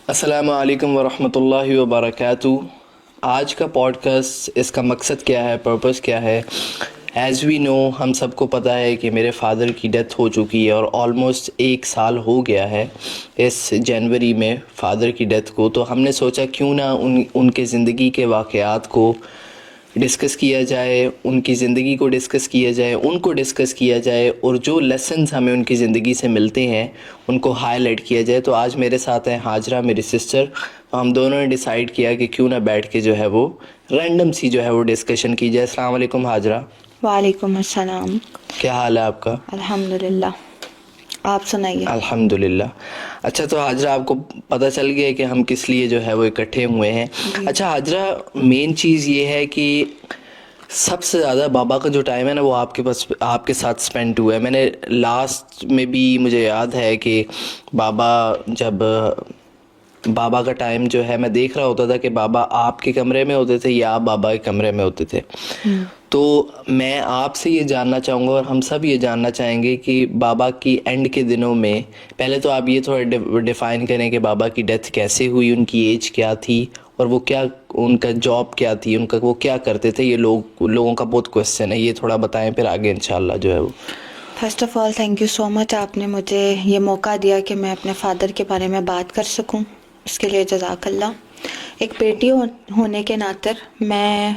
السلام علیکم ورحمۃ اللہ وبرکاتہ. آج کا پوڈ کاسٹ، اس کا مقصد کیا ہے، پرپس کیا ہے؟ ایز وی نو، ہم سب کو پتہ ہے کہ میرے فادر کی ڈیتھ ہو چکی ہے اور آلموسٹ 1 سال ہو گیا ہے اس جنوری میں فادر کی ڈیتھ کو. تو ہم نے سوچا کیوں نہ ان کے زندگی کے واقعات کو ڈسکس کیا جائے، ان کی زندگی کو ڈسکس کیا جائے، ان کو ڈسکس کیا جائے، اور جو لیسنز ہمیں ان کی زندگی سے ملتے ہیں ان کو ہائی لائٹ کیا جائے. تو آج میرے ساتھ ہیں حاجرہ، میری سسٹر. ہم دونوں نے ڈیسائیڈ کیا کہ کیوں نہ بیٹھ کے جو ہے وہ رینڈم سی جو ہے وہ ڈسکشن کی جائے. السلام علیکم حاجرہ. وعلیکم السلام. کیا حال ہے آپ کا؟ الحمدللہ. آپ سنائیے. الحمدللہ. اچھا، تو حاجرہ آپ کو پتہ چل گیا کہ ہم کس لیے جو ہے وہ اکٹھے ہوئے ہیں. اچھا حاجرہ، مین چیز یہ ہے کہ سب سے زیادہ بابا کا جو ٹائم ہے نا وہ آپ کے ساتھ سپینڈ ہوا ہے. میں نے لاسٹ میں بھی مجھے یاد ہے کہ بابا کا ٹائم جو ہے میں دیکھ رہا ہوتا تھا کہ بابا آپ کے کمرے میں ہوتے تھے یا آپ بابا کے کمرے میں ہوتے تھے. تو میں آپ سے یہ جاننا چاہوں گا اور ہم سب یہ جاننا چاہیں گے کہ بابا کی اینڈ کے دنوں میں پہلے تو آپ یہ تھوڑا ڈیفائن کریں کہ بابا کی ڈیتھ کیسے ہوئی، ان کی ایج کیا تھی، اور وہ کیا، ان کا جاب کیا تھی، وہ کیا کرتے تھے. یہ لوگوں کا بہت کوسچن ہے، یہ تھوڑا بتائیں، پھر آگے انشاءاللہ جو ہے وہ. First of all thank you so much, آپ نے مجھے یہ موقع دیا کہ میں اپنے فادر کے بارے میں بات کر سکوں. اس کے لیے جزاک اللہ. ایک بیٹی ہونے کے ناطے میں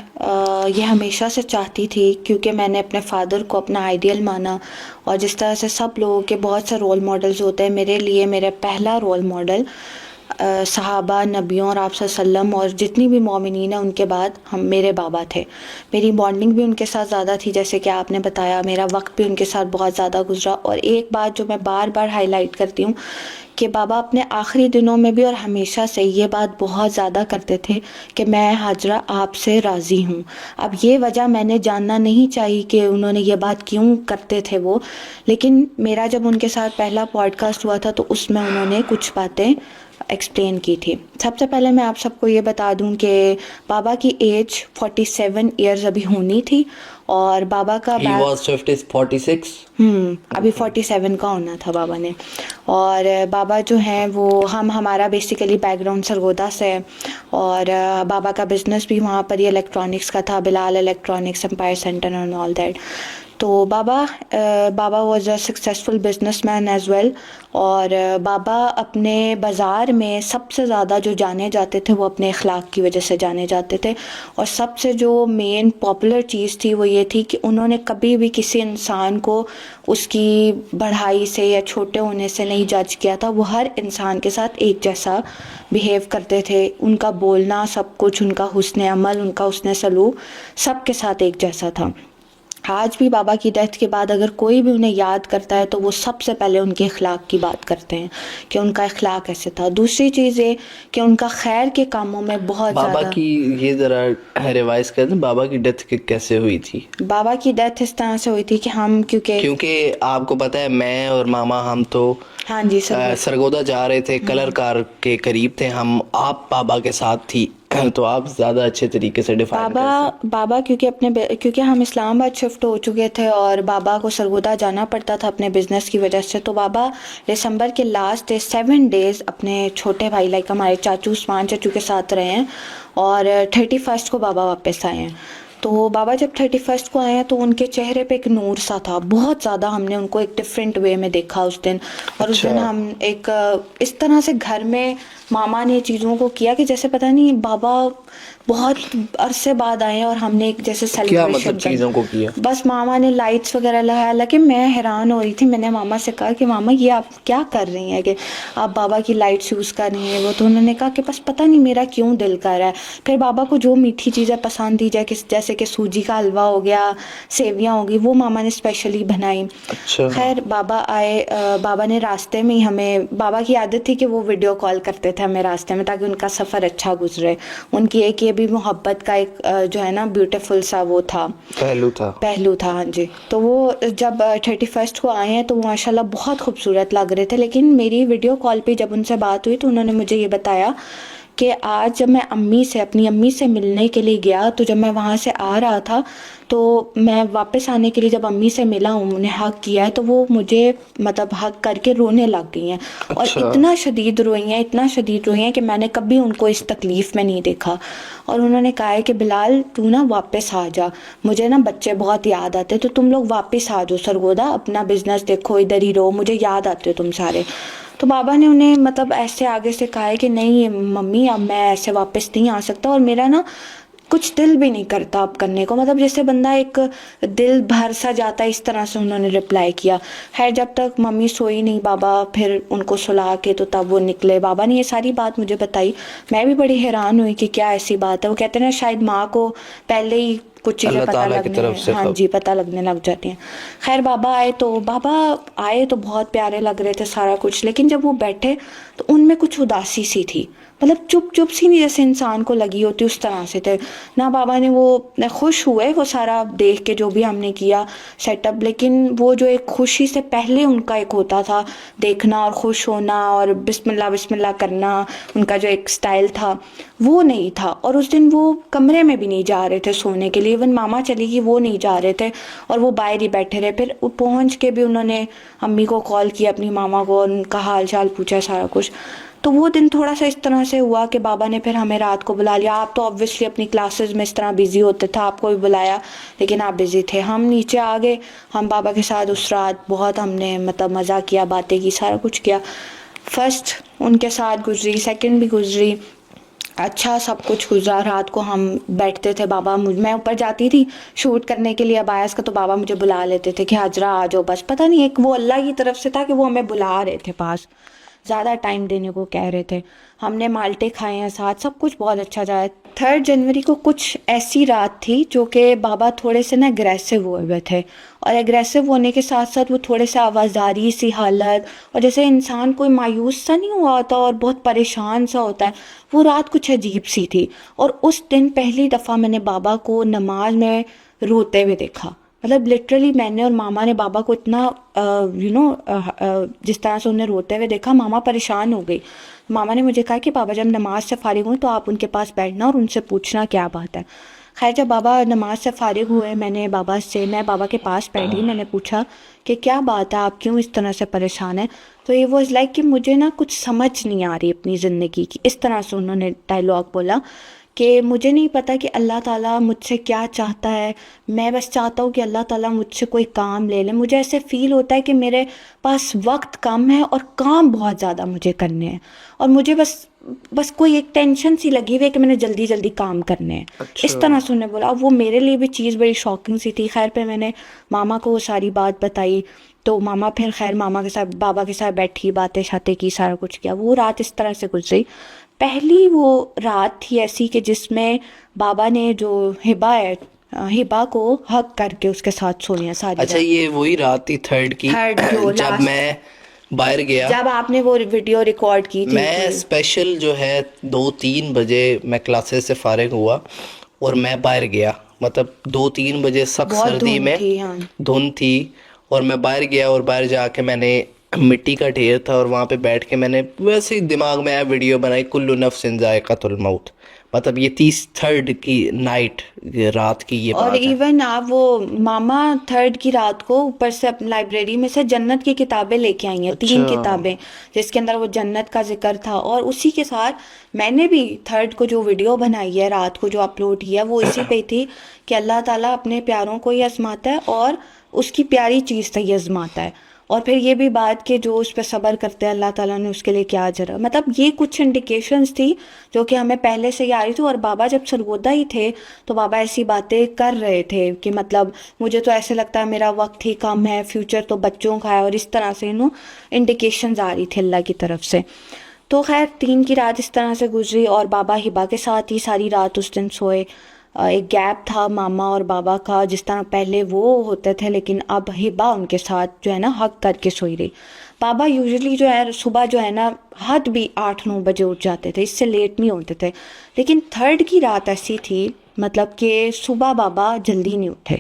یہ ہمیشہ سے چاہتی تھی، کیونکہ میں نے اپنے فادر کو اپنا آئیڈیل مانا، اور جس طرح سے سب لوگوں کے بہت سے رول ماڈلز ہوتے ہیں، میرے لیے میرا پہلا رول ماڈل صحابہ، نبیوں اور آپ صلی اللہ علیہ وسلم اور جتنی بھی مومنین ہیں ان کے بعد میرے بابا تھے. میری بانڈنگ بھی ان کے ساتھ زیادہ تھی، جیسے کہ آپ نے بتایا، میرا وقت بھی ان کے ساتھ بہت زیادہ گزرا. اور ایک بات جو میں بار بار ہائی لائٹ کرتی ہوں کہ بابا اپنے آخری دنوں میں بھی اور ہمیشہ سے یہ بات بہت زیادہ کرتے تھے کہ میں حاجرہ آپ سے راضی ہوں. اب یہ وجہ میں نے جاننا نہیں چاہی کہ انہوں نے یہ بات کیوں کرتے تھے وہ، لیکن میرا جب ان کے ساتھ پہلا پوڈ کاسٹ ہوا تھا تو اس میں انہوں نے کچھ باتیں ایکسپلین کی تھی. سب سے پہلے میں آپ سب کو یہ بتا دوں کہ بابا کی ایج 47 ایئرز ابھی ہونی تھی، اور بابا کا He was 46. ابھی 47 کا ہونا تھا بابا نے. اور بابا جو ہیں وہ ہمارا بیسیکلی بیک گراؤنڈ سرگودا سے ہے، اور بابا کا بزنس بھی وہاں پر ہی الیکٹرانکس کا تھا، Bilal electronics, empire center and all that. تو بابا was a successful business man as well. اور بابا اپنے بازار میں سب سے زیادہ جو جانے جاتے تھے وہ اپنے اخلاق کی وجہ سے جانے جاتے تھے. اور سب سے جو مین پاپولر چیز تھی وہ یہ تھی کہ انہوں نے کبھی بھی کسی انسان کو اس کی بڑھائی سے یا چھوٹے ہونے سے نہیں جج کیا تھا. وہ ہر انسان کے ساتھ ایک جیسا بیہیو کرتے تھے. ان کا بولنا، سب کچھ، ان کا حسن عمل، ان کا حسن سلوک سب کے ساتھ ایک جیسا تھا. آج بھی بابا کی ڈیتھ کے بعد اگر کوئی بھی انہیں یاد کرتا ہے تو وہ سب سے پہلے ان کے اخلاق کی بات کرتے ہیں کہ ان کا اخلاق ایسے تھا. دوسری چیز یہ کہ ان کا خیر کے کاموں میں بہت زیادہ. بابا کی یہ ذرا ریوائز کر دیں، بابا کی ڈیتھ کیسے ہوئی تھی؟ بابا کی ڈیتھ اس طرح سے ہوئی تھی کہ ہم کیونکہ آپ کو پتہ ہے میں اور ماما ہم تو ہاں جی سرگودا جا رہے تھے، کلر کار کے قریب تھے ہم. آپ بابا کے ساتھ تھی تو آپ زیادہ اچھے طریقے سے ڈیفائن کر سکتے. بابا کیونکہ ہم اسلام آباد شفٹ ہو چکے تھے اور بابا کو سرگودا جانا پڑتا تھا اپنے بزنس کی وجہ سے. تو بابا دسمبر کے لاسٹ 7 days اپنے چھوٹے بھائی لائک ہمارے چاچو عثمان چاچو کے ساتھ رہے ہیں، اور 31st کو بابا واپس آئے ہیں. تو بابا جب 31st کو آئے ہیں تو ان کے چہرے پہ ایک نور سا تھا بہت زیادہ. ہم نے ان کو ایک ڈفرینٹ وے میں دیکھا اس دن. اور اس دن ہم ایک اس طرح سے گھر میں ماما نے چیزوں کو کیا کہ جیسے پتہ نہیں بابا بہت عرصے بعد آئے ہیں اور ہم نے ایک جیسے سیلیبریشن چیزوں کو کیا. بس ماما نے لائٹس وغیرہ لگایا. حالانکہ میں حیران ہو رہی تھی. میں نے ماما سے کہا کہ ماما یہ آپ کیا کر رہی ہیں کہ آپ بابا کی لائٹس یوز کر رہی ہیں؟ وہ تو انہوں نے کہا کہ بس پتہ نہیں میرا کیوں دل کر رہا ہے. پھر بابا کو جو میٹھی چیزیں پسند تھی جیسے کہ سوجی کا حلوہ ہو گیا، سیویاں ہو گئی، وہ ماما نے اسپیشلی بنائی. خیر بابا آئے. بابا نے راستے میں ہمیں، بابا کی عادت تھی کہ وہ ویڈیو کال کرتے تھے ہمیں راستے میں تاکہ ان کا سفر اچھا گزرے. ان کی ایک یہ بھی محبت کا ایک جو ہے نا بیوٹیفل سا وہ تھا، پہلو تھا. ہاں جی. تو وہ جب 31st کو آئے ہیں تو وہ ماشاءاللہ بہت خوبصورت لگ رہے تھے. لیکن میری ویڈیو کال پہ جب ان سے بات ہوئی تو انہوں نے مجھے یہ بتایا کہ آج جب میں اپنی امی سے ملنے کے لیے گیا تو جب میں وہاں سے آ رہا تھا تو میں واپس آنے کے لیے جب امی سے ملا ہوں، انہیں حق کیا ہے، تو وہ مجھے مطلب حق کر کے رونے لگ گئی ہیں، اور اچھا اتنا شدید روئی ہیں کہ میں نے کبھی ان کو اس تکلیف میں نہیں دیکھا. اور انہوں نے کہا ہے کہ بلال تو نا واپس آ جا، مجھے نا بچے بہت یاد آتے، تو تم لوگ واپس آ جاؤ سرگودا، اپنا بزنس دیکھو، ادھر ہی رہو، مجھے یاد آتے ہو تم سارے. تو بابا نے انہیں مطلب ایسے آگے سے کہا ہے کہ نہیں ممی اب میں ایسے واپس نہیں آ سکتا، اور میرا نا کچھ دل بھی نہیں کرتا اب کرنے کو، مطلب جیسے بندہ ایک دل بھر سا جاتا ہے، اس طرح سے انہوں نے رپلائی کیا. خیر جب تک ممی سوئی نہیں، بابا پھر ان کو سلا کے تو تب وہ نکلے. بابا نے یہ ساری بات مجھے بتائی، میں بھی بڑی حیران ہوئی کہ کیا ایسی بات ہے. وہ کہتے ہیں شاید ماں کو پہلے ہی کچھ چیزیں اللہ پتہ تعالیٰ کی لگنے، طرف سے ہاں خب. جی پتہ لگنے لگ جاتی ہیں. خیر بابا آئے تو بہت پیارے لگ رہے تھے سارا کچھ، لیکن جب وہ بیٹھے تو ان میں کچھ اداسی سی تھی، مطلب چپ سی نہیں جیسے انسان کو لگی ہوتی، اس طرح سے تھے. نہ بابا نے وہ خوش ہوئے وہ سارا دیکھ کے جو بھی ہم نے کیا سیٹ اپ، لیکن وہ جو ایک خوشی سے پہلے ان کا ایک ہوتا تھا دیکھنا اور خوش ہونا اور بسم اللہ کرنا، ان کا جو ایک سٹائل تھا وہ نہیں تھا. اور اس دن وہ کمرے میں بھی نہیں جا رہے تھے سونے کے لیے، ایون ماما چلی گئی وہ نہیں جا رہے تھے، اور وہ باہر ہی بیٹھے رہے. پھر پہنچ کے بھی انہوں نے امی کو کال کیا، اپنی ماما کو، ان کا حال چال پوچھا سارا کچھ. تو وہ دن تھوڑا سا اس طرح سے ہوا کہ بابا نے پھر ہمیں رات کو بلا لیا. آپ تو obviously اپنی کلاسز میں اس طرح بیزی ہوتے تھے، آپ کو بھی بلایا لیکن آپ بیزی تھے. ہم نیچے آ گئے، ہم بابا کے ساتھ اس رات بہت ہم نے مطلب مزہ کیا، باتیں کی، سارا کچھ کیا. فرسٹ ان کے ساتھ گزری، سیکنڈ بھی گزری، اچھا سب کچھ گزرا. رات کو ہم بیٹھتے تھے، بابا میں اوپر جاتی تھی شوٹ کرنے کے لیے ابایاس کا، تو بابا مجھے بلا لیتے تھے کہ حاجرہ آ جاؤ. بس پتہ نہیں ایک وہ اللہ کی طرف سے تھا کہ وہ ہمیں بلا رہے تھے پاس، زیادہ ٹائم دینے کو کہہ رہے تھے. ہم نے مالٹے کھائے ہیں ساتھ، سب کچھ بہت اچھا جا. 3 جنوری کو کچھ ایسی رات تھی جو کہ بابا تھوڑے سے نا اگریسو ہوئے تھے، اور اگریسو ہونے کے ساتھ ساتھ وہ تھوڑے سے آوازاری سی حالت، اور جیسے انسان کوئی مایوس سا نہیں ہوا ہوتا اور بہت پریشان سا ہوتا ہے، وہ رات کچھ عجیب سی تھی. اور اس دن پہلی دفعہ میں نے بابا کو نماز میں روتے ہوئے دیکھا. مطلب لٹرلی میں نے اور ماما نے بابا کو اتنا جس طرح سے انہیں روتے ہوئے دیکھا، ماما پریشان ہو گئی. ماما نے مجھے کہا کہ بابا جب نماز سے فارغ ہوئیں تو آپ ان کے پاس بیٹھنا اور ان سے پوچھنا کیا بات ہے. خیر جب بابا نماز سے فارغ ہوئے، میں بابا کے پاس بیٹھی، میں نے پوچھا کہ کیا بات ہے، آپ کیوں اس طرح سے پریشان ہیں. تو یہ واز لائک کہ مجھے نا کچھ سمجھ نہیں آ رہی اپنی زندگی کی، اس طرح سے انہوں نے ڈائلاگ بولا کہ مجھے نہیں پتا کہ اللہ تعالیٰ مجھ سے کیا چاہتا ہے. میں بس چاہتا ہوں کہ اللہ تعالیٰ مجھ سے کوئی کام لے لے. مجھے ایسے فیل ہوتا ہے کہ میرے پاس وقت کم ہے اور کام بہت زیادہ مجھے کرنے ہیں، اور مجھے بس کوئی ایک ٹینشن سی لگی ہوئی ہے کہ میں نے جلدی جلدی کام کرنے ہیں. اس طرح سے انہیں بولا. اب وہ میرے لیے بھی چیز بڑی شاکنگ سی تھی. خیر پہ میں نے ماما کو وہ ساری بات بتائی، تو ماما پھر خیر ماما کے ساتھ بابا کے ساتھ بیٹھی، باتیں شاتیں کی، سارا کچھ کیا. وہ رات اس طرح سے گزری. پہلی وہ رات تھی ایسی کہ جس میں بابا نے جو ہبا کو حق کر کے اس کے ساتھ سویا ساری اچھا رات. یہ وہی رات تھی تھرڈ کی جو جب last، میں باہر گیا. جب آپ نے وہ ویڈیو ریکارڈ کی تھی میں اسپیشل جو ہے 2-3 بجے میں کلاسز سے فارغ ہوا اور میں باہر گیا. مطلب 2-3 بجے سخت بہت سردی دھند میں تھی. ہاں دھند تھی، اور میں باہر گیا، اور باہر جا کے میں نے مٹی کا ڈھیر تھا اور وہاں پہ بیٹھ کے میں نے ویسے ہی دماغ میں ویڈیو بنائی، کل نفس ذائقۃ الموت. مطلب یہ 3rd کی نائٹ، رات کی یہ اور بات ہے. ایون آپ وہ ماما 3rd کی رات کو اوپر سے اپنی لائبریری میں سے جنت کی کتابیں لے کے آئی ہیں، 3 کتابیں جس کے اندر وہ جنت کا ذکر تھا. اور اسی کے ساتھ میں نے بھی 3rd کو جو ویڈیو بنائی ہے رات کو جو اپلوڈ کیا وہ اسی پہ تھی کہ اللہ تعالیٰ اپنے پیاروں کو ہی آزماتا ہے اور اس کی پیاری چیز سے ہی آزماتا ہے. اور پھر یہ بھی بات کہ جو اس پہ صبر کرتے ہیں اللہ تعالیٰ نے اس کے لیے کیا اجر ہے. مطلب یہ کچھ انڈیکیشنز تھی جو کہ ہمیں پہلے سے ہی آ رہی تھی. اور بابا جب سرگودا ہی تھے تو بابا ایسی باتیں کر رہے تھے کہ مطلب مجھے تو ایسے لگتا ہے میرا وقت ہی کم ہے، فیوچر تو بچوں کا ہے، اور اس طرح سے انڈیکیشنز آ رہی تھی اللہ کی طرف سے. تو خیر 3 کی رات اس طرح سے گزری، اور بابا ہبا کے ساتھ ہی ساری رات اس دن سوئے. ایک گیپ تھا ماما اور بابا کا، جس طرح پہلے وہ ہوتے تھے لیکن اب ہبا ان کے ساتھ جو ہے نا حق کر کے سوئی رہی. بابا یوزلی جو ہے صبح جو ہے نا حد بھی 8-9 بجے اٹھ جاتے تھے، اس سے لیٹ نہیں ہوتے تھے. لیکن 3rd کی رات ایسی تھی مطلب کہ صبح بابا جلدی نہیں اٹھے.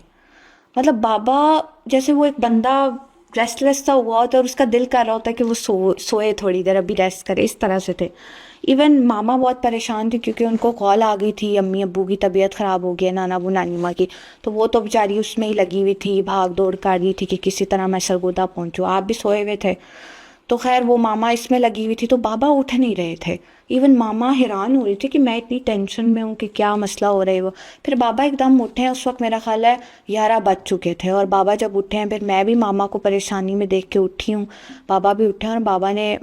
مطلب بابا جیسے وہ ایک بندہ ریسٹلیس سا ہوا ہوتا ہے اور اس کا دل کر رہا ہوتا ہے کہ وہ سوئے تھوڑی دیر، ابھی ریسٹ کرے، اس طرح سے تھے. ایون ماما بہت پریشان تھی کیونکہ ان کو کال آ گئی تھی امی ابو کی طبیعت خراب ہو گئی ہے، نانا ابو نانی ماں کی، تو وہ تو بیچاری اس میں ہی لگی ہوئی تھی، بھاگ دوڑ کر رہی تھی کہ کسی طرح میں سرگودا پہنچوں، آپ بھی سوئے ہوئے تھے، تو خیر وہ ماما اس میں لگی ہوئی تھی، تو بابا اٹھ نہیں رہے تھے. ایون ماما حیران ہو رہی تھی کہ میں اتنی ٹینشن میں ہوں کہ کیا مسئلہ ہو رہا ہے. وہ پھر بابا ایک دم اٹھے ہیں، اس وقت میرا خیال ہے 11 بج چکے تھے، اور بابا جب اٹھے ہیں پھر میں بھی ماما کو پریشانی میں دیکھ کے اٹھی ہوں، بابا بھی اٹھے، اور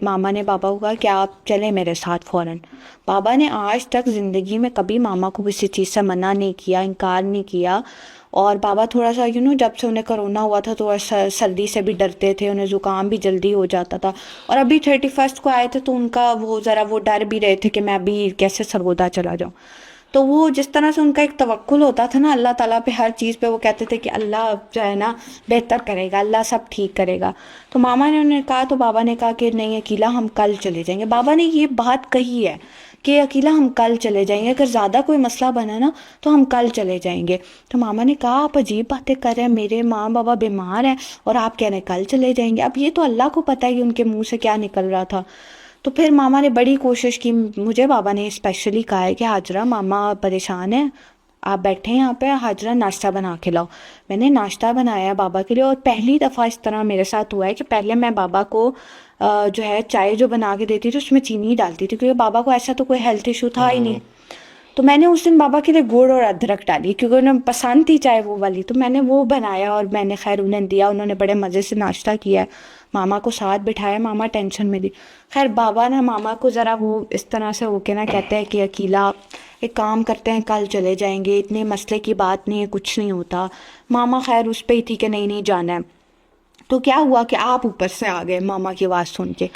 ماما نے بابا کو کہا کہ آپ چلیں میرے ساتھ فوراً. بابا نے آج تک زندگی میں کبھی ماما کو کسی چیز سے منع نہیں کیا، انکار نہیں کیا. اور بابا تھوڑا سا جب سے انہیں کرونا ہوا تھا تو سردی سے بھی ڈرتے تھے، انہیں زکام بھی جلدی ہو جاتا تھا، اور ابھی 31 کو آئے تھے تو ان کا وہ ڈر بھی رہے تھے کہ میں ابھی کیسے سرگودا چلا جاؤں. تو وہ جس طرح سے ان کا ایک توکل ہوتا تھا نا اللہ تعالیٰ پہ، ہر چیز پہ وہ کہتے تھے کہ اللہ جو ہے نا بہتر کرے گا، اللہ سب ٹھیک کرے گا. تو ماما نے انہیں کہا، تو بابا نے کہا کہ نہیں عقیلہ ہم کل چلے جائیں گے. بابا نے یہ بات کہی ہے کہ عقیلہ ہم کل چلے جائیں گے، اگر زیادہ کوئی مسئلہ بنا نا تو ہم کل چلے جائیں گے. تو ماما نے کہا آپ عجیب باتیں کر رہے ہیں، میرے ماں بابا بیمار ہیں اور آپ کہہ رہے ہیں کل چلے جائیں گے. اب یہ تو اللہ کو پتہ ہے کہ ان کے منہ سے کیا نکل رہا تھا. تو پھر ماما نے بڑی کوشش کی، مجھے بابا نے اسپیشلی کہا ہے کہ حاجرہ ماما پریشان ہیں، آپ بیٹھے ہیں یہاں پہ، حاجرہ ناشتہ بنا کے لاؤ. میں نے ناشتہ بنایا بابا کے لیے، اور پہلی دفعہ اس طرح میرے ساتھ ہوا ہے کہ پہلے میں بابا کو جو ہے چائے جو بنا کے دیتی تھی اس میں چینی ہی ڈالتی تھی، کیونکہ بابا کو ایسا تو کوئی ہیلتھ ایشو تھا ہی نہیں. تو میں نے اس دن بابا کے لیے گڑ اور ادرک ڈالی کیونکہ انہیں پسند تھی چائے وہ والی، تو میں نے وہ بنایا اور میں نے خیر انہیں دیا، انہوں نے بڑے مزے سے ناشتہ کیا ہے. ماما کو ساتھ بٹھایا، ماما ٹینشن میں دی. خیر بابا نا ماما کو ذرا وہ اس طرح سے ہو کے نا کہتے ہیں کہ عقیلہ ایک کام کرتے ہیں کل چلے جائیں گے، اتنے مسئلے کی بات نہیں ہے، کچھ نہیں ہوتا. ماما خیر اس پہ ہی تھی کہ نہیں جانا ہے. تو کیا ہوا کہ آپ اوپر سے آ گئے ماما کی آواز سن کے.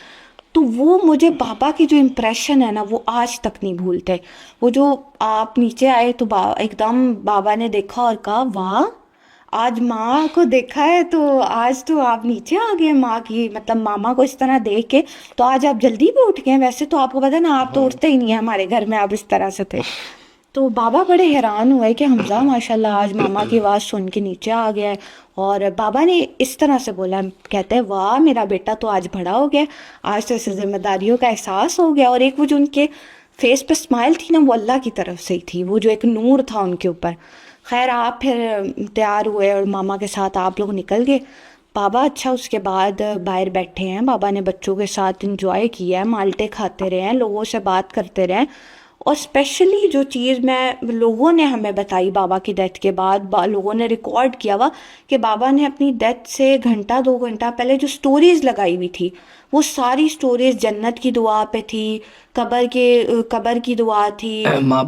تو وہ مجھے بابا کی جو امپریشن ہے نا وہ آج تک نہیں بھولتے. وہ جو آپ نیچے آئے تو ایک دم بابا نے دیکھا اور کہا واہ آج ماں کو دیکھا ہے، تو آج تو آپ نیچے آ گئے ماں کی، مطلب ماما کو اس طرح دیکھ کے تو آج آپ جلدی بھی اٹھ گئے. ویسے تو آپ کو پتا نا آپ تو اٹھتے ہی نہیں ہیں ہمارے گھر میں، آپ اس طرح سے تھے. تو بابا بڑے حیران ہوئے کہ حمزہ ماشاءاللہ آج ماما کی آواز سن کے نیچے آ گیا ہے. اور بابا نے اس طرح سے بولا، کہتے ہیں واہ میرا بیٹا تو آج بڑا ہو گیا، آج تو اسے ذمہ داریوں کا احساس ہو گیا. اور ایک وہ جو ان کے فیس پہ اسمائل تھی نا وہ اللہ کی طرف سے ہی تھی، وہ جو ایک نور تھا ان کے اوپر. خیر آپ پھر تیار ہوئے اور ماما کے ساتھ آپ لوگ نکل گئے. بابا اچھا اس کے بعد باہر بیٹھے ہیں، بابا نے بچوں کے ساتھ انجوائے کیا ہے، مالٹے کھاتے رہے ہیں، لوگوں سے بات کرتے رہے. اور اسپیشلی جو چیز میں لوگوں نے ہمیں بتائی بابا کی ڈیتھ کے بعد، لوگوں نے ریکارڈ کیا ہوا کہ بابا نے اپنی ڈیتھ سے گھنٹہ 2 گھنٹہ پہلے جو سٹوریز لگائی ہوئی تھی وہ ساری سٹوریز جنت کی دعا پہ تھی، قبر کی دعا تھی، ماں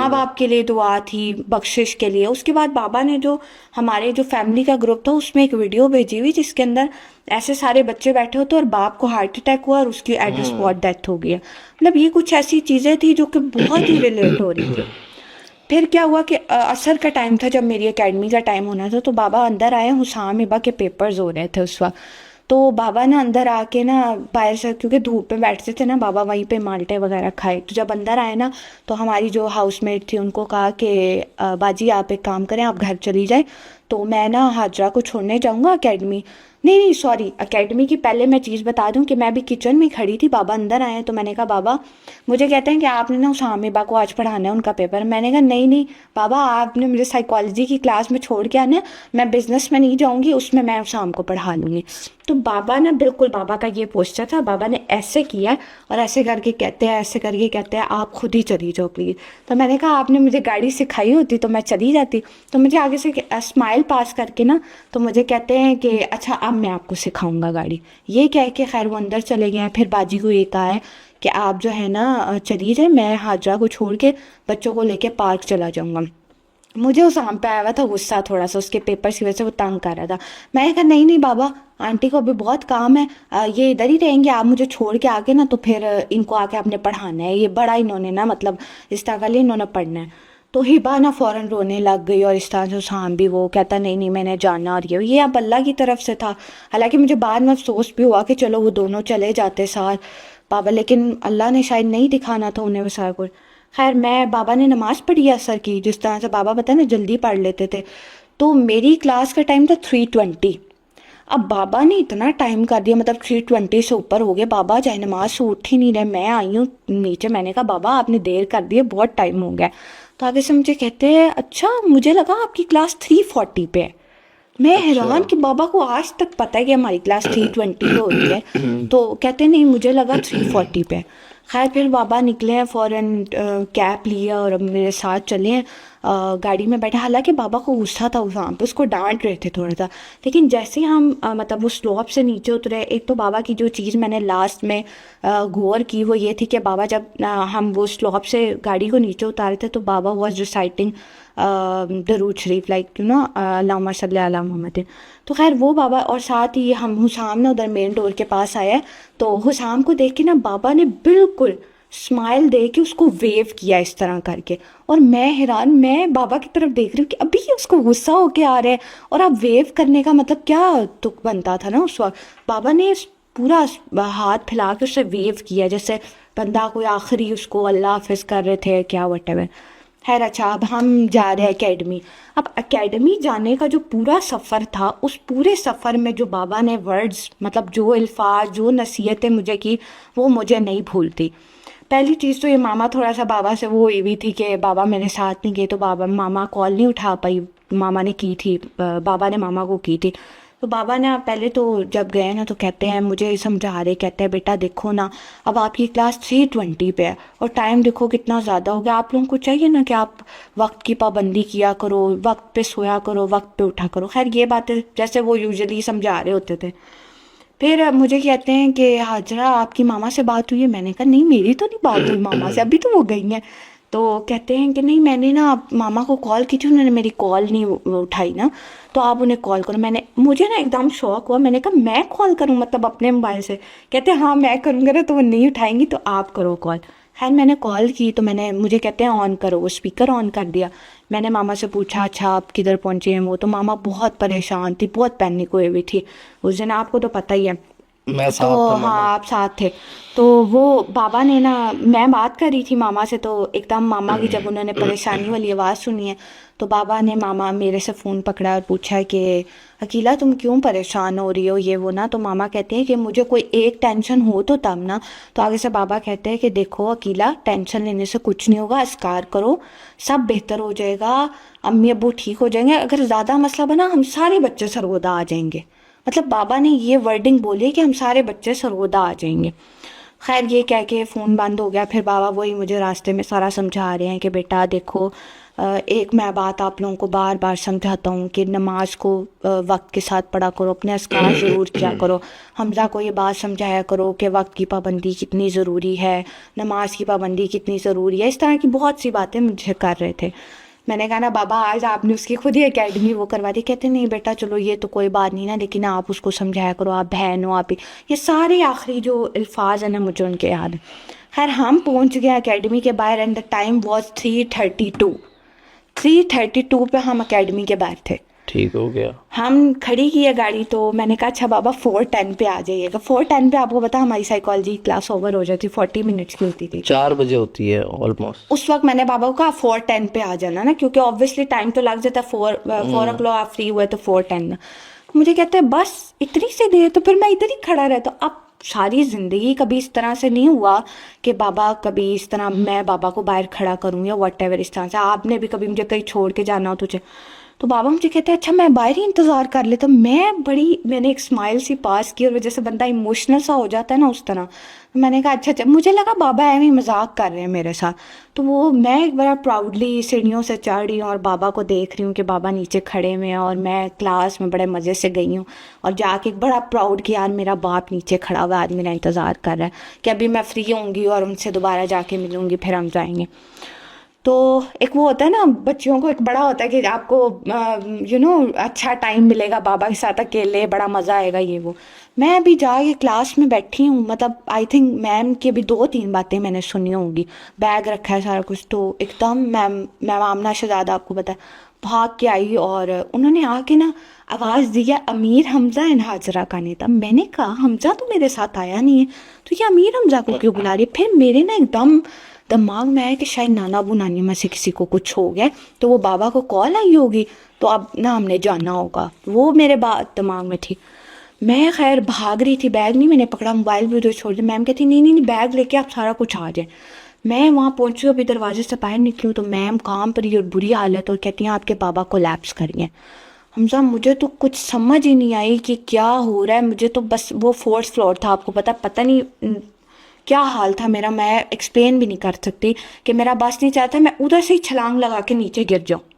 باپ کے لیے دعا تھی، بخشش کے لیے. اس کے بعد بابا نے جو ہمارے جو فیملی کا گروپ تھا اس میں ایک ویڈیو بھیجی ہوئی جس کے اندر ایسے سارے بچے بیٹھے ہوتے اور باپ کو ہارٹ اٹیک ہوا اور اس کی ایٹ اسپاٹ ڈیتھ ہو گئی ہے. مطلب یہ کچھ ایسی چیزیں تھی جو کہ بہت ہی ریلیٹ ہو رہی تھی. پھر کیا ہوا کہ عصر کا ٹائم تھا جب میری اکیڈمی کا ٹائم ہونا تھا، تو بابا اندر آئے، حسام ہبہ کے پیپرز ہو رہے تھے اس وقت. تو بابا نا اندر آ کے نا باہر سے، کیونکہ دھوپ میں بیٹھتے تھے نا بابا، وہیں پہ مالٹے وغیرہ کھائے. تو جب اندر آئے نا تو ہماری جو ہاؤس میٹ تھی ان کو کہا کہ باجی آپ ایک کام کریں، آپ گھر چلی جائیں، تو میں نا حاجرہ کو چھوڑنے جاؤں گا اکیڈمی. نہیں سوری، اکیڈمی کی پہلے میں چیز بتا دوں کہ میں بھی کچن میں کھڑی تھی، بابا اندر آئے ہیں تو میں نے کہا بابا مجھے کہتے ہیں کہ آپ نے نا حسام ہبہ کو آج پڑھانا ہے ان کا پیپر. میں نے کہا نہیں بابا آپ نے مجھے سائیکالوجی کی کلاس میں چھوڑ کے آنا ہے، میں بزنس میں نہیں جاؤں گی، اس میں حسام کو پڑھا لوں گی. تو بابا نے بالکل بابا کا یہ پوسچر تھا، بابا نے ایسے کیا اور ایسے کر کے کہتے ہیں آپ خود ہی چلی جاؤ پلیز. تو میں نے کہا آپ نے مجھے گاڑی سکھائی ہوتی تو میں چلی جاتی. تو مجھے آگے سے اسمائل پاس کر کے نا تو مجھے کہتے ہیں کہ اچھا اب میں آپ کو سکھاؤں گا گاڑی. یہ کہہ کے خیر وہ اندر چلے گئے ہیں. پھر باجی کو یہ کہا ہے کہ آپ جو ہے نا چلی جائیں، میں حاجرہ کو چھوڑ کے بچوں کو لے کے پارک چلا جاؤں گا. مجھے حسام پہ آیا ہوا تھا غصہ تھوڑا سا، اس کے پیپرز کی وجہ سے وہ تنگ کر رہا تھا. میں نے کہا نہیں بابا آنٹی کو ابھی بہت کام ہے، یہ ادھر ہی رہیں گے، آپ مجھے چھوڑ کے آگے نا تو پھر ان کو آ کے آپ نے پڑھانا ہے، یہ بڑا انہوں نے نا مطلب اس طرح کا لے انہوں نے پڑھنا ہے. تو ہبا نا فوراً رونے لگ گئی اور اس طرح سے حسام بھی وہ کہتا نہیں میں نے جانا، اور یہ اب اللہ کی طرف سے تھا. حالانکہ مجھے بعد میں افسوس بھی ہوا کہ چلو وہ دونوں چلے جاتے ساتھ بابا، لیکن اللہ نے شاید نہیں دکھانا تھا انہیں وسائل کو. خیر بابا نے نماز پڑھی اثر کی، جس طرح سے بابا بتا نا جلدی پڑھ لیتے تھے. تو میری کلاس کا ٹائم تھا 3:20. اب بابا نے اتنا ٹائم کر دیا، مطلب 3:20 سے اوپر ہو گیا، بابا چاہے نماز سے اٹھ ہی نہیں رہے. میں آئی ہوں نیچے، میں نے کہا بابا آپ نے دیر کر دی ہے، بہت ٹائم ہو گیا. تو آگے سے مجھے کہتے ہیں اچھا مجھے لگا آپ کی کلاس 3:40 پہ ہے. میں حیران کہ بابا کو آج تک پتہ ہے کہ ہماری کلاس 3:20 پہ ہوتی ہے. تو کہتے نہیں مجھے لگا 3:40 پہ. خیر پھر بابا نکلے ہیں فوراً کیب لیا اور اب میرے ساتھ چلے ہیں گاڑی میں بیٹھے. حالانکہ بابا کو غصہ تھا وہاں پہ، اس کو ڈانٹ رہے تھے تھوڑا سا. لیکن جیسے ہی ہم مطلب وہ سلوپ سے نیچے اترے، ایک تو بابا کی جو چیز میں نے لاسٹ میں غور کی وہ یہ تھی کہ بابا جب ہم وہ سلوپ سے گاڑی کو نیچے اتارے تھے تو بابا واز ریسائٹنگ درود شریف لائک یو نو اللہم صلی علی محمد. تو خیر وہ بابا، اور ساتھ ہی ہم حسام نے ادھر مین ڈور کے پاس آیا. تو حسام کو دیکھ کے نا بابا نے بالکل اسمائل دے کے اس کو ویو کیا اس طرح کر کے. اور میں حیران، میں بابا کی طرف دیکھ رہی ہوں کہ ابھی اس کو غصہ ہو کے آ رہا ہے اور اب ویو کرنے کا مطلب کیا تک بنتا تھا نا اس وقت. بابا نے پورا ہاتھ پھیلا کے اسے ویو کیا جیسے بندہ کوئی آخری اس کو اللہ حافظ کر رہے تھے کیا وٹ ایور. خیر اچھا اب ہم جا رہے ہیں اکیڈمی. اب اکیڈمی جانے کا جو پورا سفر تھا، اس پورے سفر میں جو بابا نے ورڈز مطلب جو الفاظ جو نصیحتیں مجھے کی وہ مجھے نہیں بھولتی. پہلی چیز تو یہ ماما تھوڑا سا بابا سے وہ ہوئی ہوئی تھی کہ بابا میرے ساتھ نہیں گئے، تو ماما کال نہیں اٹھا پائی. ماما نے کی تھی، بابا نے ماما کو کی تھی. تو بابا نے پہلے تو جب گئے نا تو کہتے ہیں مجھے سمجھا رہے، کہتے ہیں بیٹا دیکھو نا اب آپ کی کلاس 3:20 پہ ہے اور ٹائم دیکھو کتنا زیادہ ہو گیا. آپ لوگوں کو چاہیے نا کہ آپ وقت کی پابندی کیا کرو، وقت پہ سویا کرو، وقت پہ اٹھا کرو. خیر یہ باتیں جیسے وہ یوزلی سمجھا رہے ہوتے تھے. پھر مجھے کہتے ہیں کہ حاجرہ آپ کی ماما سے بات ہوئی ہے؟ میں نے کہا نہیں میری تو نہیں بات ہوئی ماما سے، ابھی تو وہ گئی ہیں. تو کہتے ہیں کہ نہیں میں نے نا ماما کو کال کی تھی، انہوں نے میری کال نہیں اٹھائی نا، تو آپ انہیں کال کرو. مجھے نا ایک دم شوق ہوا، میں نے کہا میں کال کروں مطلب اپنے موبائل سے؟ کہتے ہیں ہاں میں کروں گا نا تو وہ نہیں اٹھائیں گی تو آپ کرو کال. خیر میں نے کال کی تو مجھے کہتے ہیں آن کرو، وہ اسپیکر آن کر دیا. میں نے ماما سے پوچھا اچھا آپ کدھر پہنچے ہیں وہ؟ تو ماما بہت پریشان تھی، بہت پینک ہوئی ہوئی تھی اس دن، آپ کو تو پتہ ہی ہے. میں تو ساتھ تھا ہاں ماما. آپ ساتھ تھے. تو وہ بابا نے نا میں بات کر رہی تھی ماما سے، تو ایک دم ماما کی جب انہوں نے پریشانی والی آواز سنی ہے تو بابا نے ماما میرے سے فون پکڑا اور پوچھا کہ اکیلا تم کیوں پریشان ہو رہی ہو یہ وہ نا. تو ماما کہتے ہیں کہ مجھے کوئی ایک ٹینشن ہو تو تب نا. تو آگے سے بابا کہتے ہیں کہ دیکھو اکیلا ٹینشن لینے سے کچھ نہیں ہوگا، اذکار کرو سب بہتر ہو جائے گا، امی ابو ٹھیک ہو جائیں گے. اگر زیادہ مسئلہ بنا ہم سارے بچے سرگودا آ جائیں گے. مطلب بابا نے یہ ورڈنگ بولی کہ ہم سارے بچے سرگودا آ جائیں گے. خیر یہ کہہ کے فون بند ہو گیا. پھر بابا وہی مجھے راستے میں سارا سمجھا رہے ہیں کہ بیٹا دیکھو ایک میں بات آپ لوگوں کو بار بار سمجھاتا ہوں کہ نماز کو وقت کے ساتھ پڑھا کرو، اپنے اذکار ضرور کیا کرو. حمزہ کو یہ بات سمجھایا کرو کہ وقت کی پابندی کتنی ضروری ہے، نماز کی پابندی کتنی ضروری ہے. اس طرح کی بہت سی باتیں مجھے کر رہے تھے. میں نے کہا نا بابا آج آپ نے اس کی خود ہی اکیڈمی وہ کروا دی. کہتے نہیں بیٹا چلو یہ تو کوئی بات نہیں نا، لیکن آپ اس کو سمجھایا کرو، آپ بہن ہو آپ ہی. یہ سارے آخری جو الفاظ ہیں نا مجھے ان کے یاد ہیں. خیر ہم پہنچ گئے اکیڈمی کے باہر اینڈ دا ٹائم واز 3:32 پہ ہم اکیڈمی کے باہر تھے. ٹھیک ہو گیا. ہم کھڑی کی ہے گاڑی تو میں نے کہا اچھا بابا 4:10 پہ آ جائیے گا. 4:10 پہ آپ کو پتا ہماری سائیکالوجی کلاس اوور ہو جاتی، 40 منٹس کی ہوتی تھی، 4 بجے ہوتی ہے آلموسٹ. اس وقت میں نے بابا کو کہا 4:10 پہ آ جانا نا، کیونکہ آبویسلی ٹائم تو لگ جاتا ہے 4 o'clock آپ فری ہوئے تو 4:10. مجھے کہتے ہیں بس اتنی سی دیر، تو پھر میں ادھر ہی کھڑا رہتا. اب ساری زندگی کبھی اس طرح سے نہیں ہوا کہ بابا کبھی اس طرح میں بابا کو باہر کھڑا کروں یا واٹ ایور اس طرح سے. آپ نے بھی کبھی مجھے کہیں چھوڑ کے جانا ہو تجھے تو بابا مجھے کہتے ہیں اچھا میں باہر ہی انتظار کر لیتا ہوں. میں نے ایک اسمائل سی پاس کی اور جیسے بندہ ایموشنل سا ہو جاتا ہے نا اس طرح. میں نے کہا اچھا مجھے لگا بابا ایویں مذاق کر رہے ہیں میرے ساتھ. تو وہ میں ایک بڑا پراؤڈلی سیڑھیوں سے چڑھ رہی ہوں اور بابا کو دیکھ رہی ہوں کہ بابا نیچے کھڑے ہوئے ہیں اور میں کلاس میں بڑے مزے سے گئی ہوں اور جا کے بڑا پراؤڈ کہ یار میرا باپ نیچے کھڑا ہوا آج میرا انتظار کر رہا ہے کہ ابھی میں فری ہوں گی اور ان سے دوبارہ جا کے ملوں گی پھر ہم جائیں گے. تو ایک وہ ہوتا ہے نا بچیوں کو ایک بڑا ہوتا ہے کہ آپ کو اچھا ٹائم ملے گا بابا کے ساتھ اکیلے، بڑا مزہ آئے گا یہ وہ. میں ابھی جا کے کلاس میں بیٹھی ہوں، مطلب آئی تھنک میم کی ابھی 2-3 باتیں میں نے سنی ہوں گی. بیگ رکھا ہے سارا کچھ، تو ایک دم میم آمنہ شہزادہ آپ کو پتا ہے بھاگ کے آئی اور انہوں نے آ کے نا آواز دی ہے امیر حمزہ اینڈ حاجرہ کا نیتا. میں نے کہا حمزہ تو میرے ساتھ آیا نہیں ہے تو یہ امیر حمزہ کو کیوں بلا رہی ہے؟ پھر میرے نا ایک دم دماغ میں آیا کہ شاید نانا ابو نانی میں سے کسی کو کچھ ہو گیا تو وہ بابا کو کال آئی ہوگی تو اب نہ ہم نے جانا ہوگا. وہ میرے دماغ میں تھی. میں خیر بھاگ رہی تھی, بیگ نہیں میں نے پکڑا, موبائل بھی ادھر چھوڑ دیا. میم کہتی نہیں نہیں نہیں بیگ لے کے آپ سارا کچھ آ جائیں. میں وہاں پہنچی, ابھی دروازے سے باہر نکلی ہوں تو میم کام پر ہی اور بری حالت, اور کہتی ہیں آپ کے بابا کولیپس کر گئے. حمزہ مجھے تو کچھ سمجھ ہی نہیں آئی کہ کیا ہو رہا ہے. مجھے تو بس وہ 4th فلور تھا, آپ کو پتہ نہیں کیا حال تھا میرا, میں ایکسپلین بھی نہیں کر سکتی کہ میرا بس نہیں چاہتا میں ادھر سے ہی چھلانگ لگا کے نیچے گر جاؤں.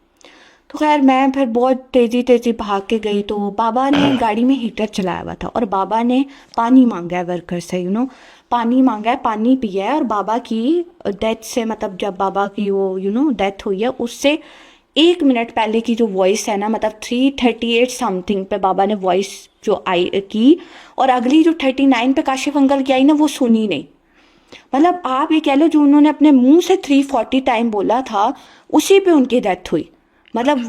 تو خیر میں پھر بہت تیزی بھاگ کے گئی, تو بابا نے گاڑی میں ہیٹر چلایا ہوا تھا, اور بابا نے پانی مانگا ہے ورکر سے, پانی مانگا ہے, پانی پیا ہے. اور بابا کی ڈیتھ سے, مطلب جب بابا کی وہ ڈیتھ ہوئی ہے اس سے 1 منٹ پہلے کی جو وائس ہے نا, مطلب 3:38 سم تھنگ پہ بابا نے وائس جو آئی کی, اور اگلی جو 39 پہ کاشف انکل کی آئی نا وہ سنی نہیں. مطلب آپ یہ کہہ لو جو انہوں نے اپنے منہ سے 3:40 ٹائم بولا تھا اسی پہ ان کی ڈیتھ ہوئی. مطلب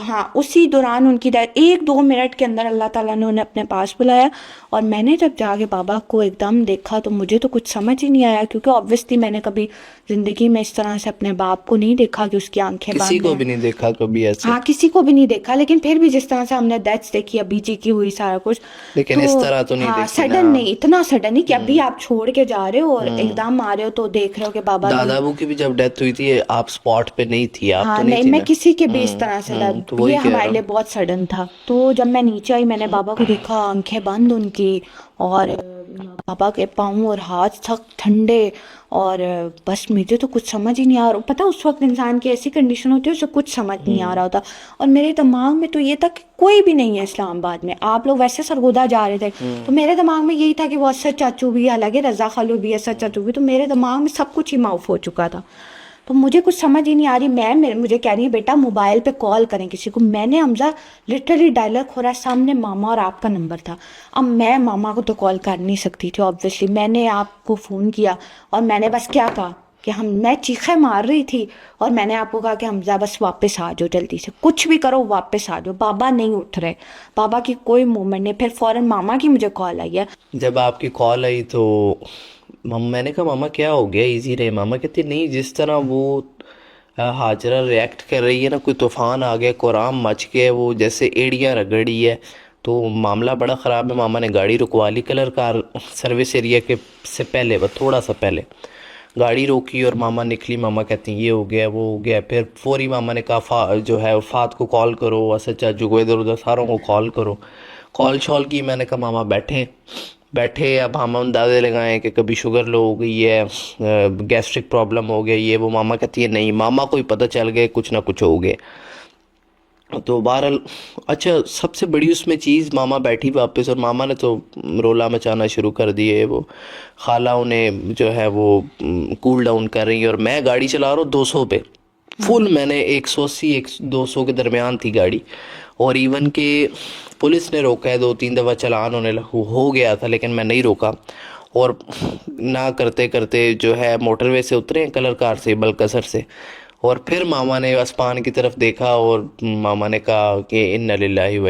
ہاں اسی دوران ان کی ڈیتھ 1-2 منٹ کے اندر اللہ تعالیٰ نے انہیں اپنے پاس بلایا. اور میں نے جب جا کے بابا کو ایک دم دیکھا تو مجھے تو کچھ سمجھ ہی نہیں آیا, کیونکہ آبویسلی میں نے کبھی زندگی میں اس طرح سے اپنے باپ کو نہیں دیکھا کہ اس کی آنکھیں بند ہیں. کسی کو بھی نہیں دیکھا کبھی ایسے. ہاں کسی کو بھی نہیں دیکھا, لیکن پھر بھی جس طرح سے ہم نے ڈیتھس دیکھی ابھی جی کی ہوئی سارا کچھ, لیکن اس طرح تو نہیں ہاں دیکھی نا. سڈن نہیں, اتنا سڈن نہیں کہ ابھی آپ چھوڑ کے جا رہے ہو اور ایک دم آ رہے ہو تو دیکھ رہے ہو کہ بابا دادا ابو کی بھی جب ڈیتھ ہوئی تھی آپ اسپاٹ پہ نہیں تھی, آپ ہاں تو نہیں نہیں تھی میں نا. کسی کے بھی اس طرح سے تو وہی یہ کہہ ہمارے رہا لیے ہوں. بہت سڈن تھا. تو جب میں نیچے آئی میں نے بابا کو دیکھا, آنکھیں بند ان کی, اور بابا کے پاؤں اور ہاتھ تھک ٹھنڈے, اور بس مجھے تو کچھ سمجھ ہی نہیں آ رہا. پتہ اس وقت انسان کی ایسی کنڈیشن ہوتی ہے اسے کچھ سمجھ نہیں آ رہا ہوتا. اور میرے دماغ میں تو یہ تھا کہ کوئی بھی نہیں ہے اسلام آباد میں, آپ لوگ ویسے سرگودا جا رہے تھے تو میرے دماغ میں یہی تھا کہ وہ اسد چاچو بھی, حالانکہ رضا خالو بھی, اسد چاچو بھی, تو میرے دماغ میں سب کچھ ہی معاف ہو چکا تھا. تو مجھے کچھ سمجھ ہی نہیں آ رہی. مجھے کہہ رہی ہے بیٹا موبائل پہ کال کریں کسی کو. میں نے حمزہ لٹرلی ڈائلر کھولا, سامنے ماما اور آپ کا نمبر تھا. اب میں ماما کو تو کال کر نہیں سکتی تھی آبویسلی, میں نے آپ کو فون کیا اور میں نے بس کیا کہا کہ میں چیخیں مار رہی تھی, اور میں نے آپ کو کہا کہ حمزہ بس واپس آ جاؤ, جلدی سے کچھ بھی کرو واپس آ جاؤ. بابا نہیں اٹھ رہے, بابا کی کوئی موومنٹ نہیں. پھر فوراً ماما کی مجھے کال آئی ہے. جب آپ کی کال آئی تو میں نے کہا ماما کیا ہو گیا, ایزی رہے. ماما کہتی نہیں, جس طرح وہ ہاجرہ ریئیکٹ کر رہی ہے نا, کوئی طوفان آ گیا, قرآن مچ گیا, وہ جیسے ایڑیاں رگڑی ہے, تو معاملہ بڑا خراب ہے. ماما نے گاڑی رکوا لی کلر کار سروس ایریا کے سے پہلے, بس تھوڑا سا پہلے گاڑی روکی اور ماما نکلی. ماما کہتی ہیں یہ ہو گیا وہ ہو گیا. پھر فوری ماما نے کہا جو ہے فات کو کال کرو, اسد چاچو کو, ادھر ادھر ساروں کو کال کرو. کال شال کی. میں نے کہا ماما بیٹھے اب ہم اندازے لگائیں کہ کبھی شوگر لو ہو گئی ہے, گیسٹرک پرابلم ہو گیا, یہ وہ. ماما کہتی ہے نہیں, ماما کو ہی پتہ چل گئے کچھ نہ کچھ ہو گئے. تو بہرحال اچھا سب سے بڑی اس میں چیز, ماما بیٹھی واپس اور ماما نے تو رولا مچانا شروع کر دیے. وہ خالہ انہیں جو ہے وہ کول ڈاؤن کر رہی ہیں, اور میں گاڑی چلا رہا ہوں 200 پہ فل. میں نے 180-200 کے درمیان تھی گاڑی, اور ایون کہ پولیس نے روکا ہے 2-3 دفعہ, چلان ہونے ہو گیا تھا, لیکن میں نہیں روکا. اور نہ کرتے کرتے جو ہے موٹر وے سے اترے ہیں, کلر کار سے, بلکسر سے. اور پھر ماما نے آسمان کی طرف دیکھا اور ماما نے کہا کہ انا للہ و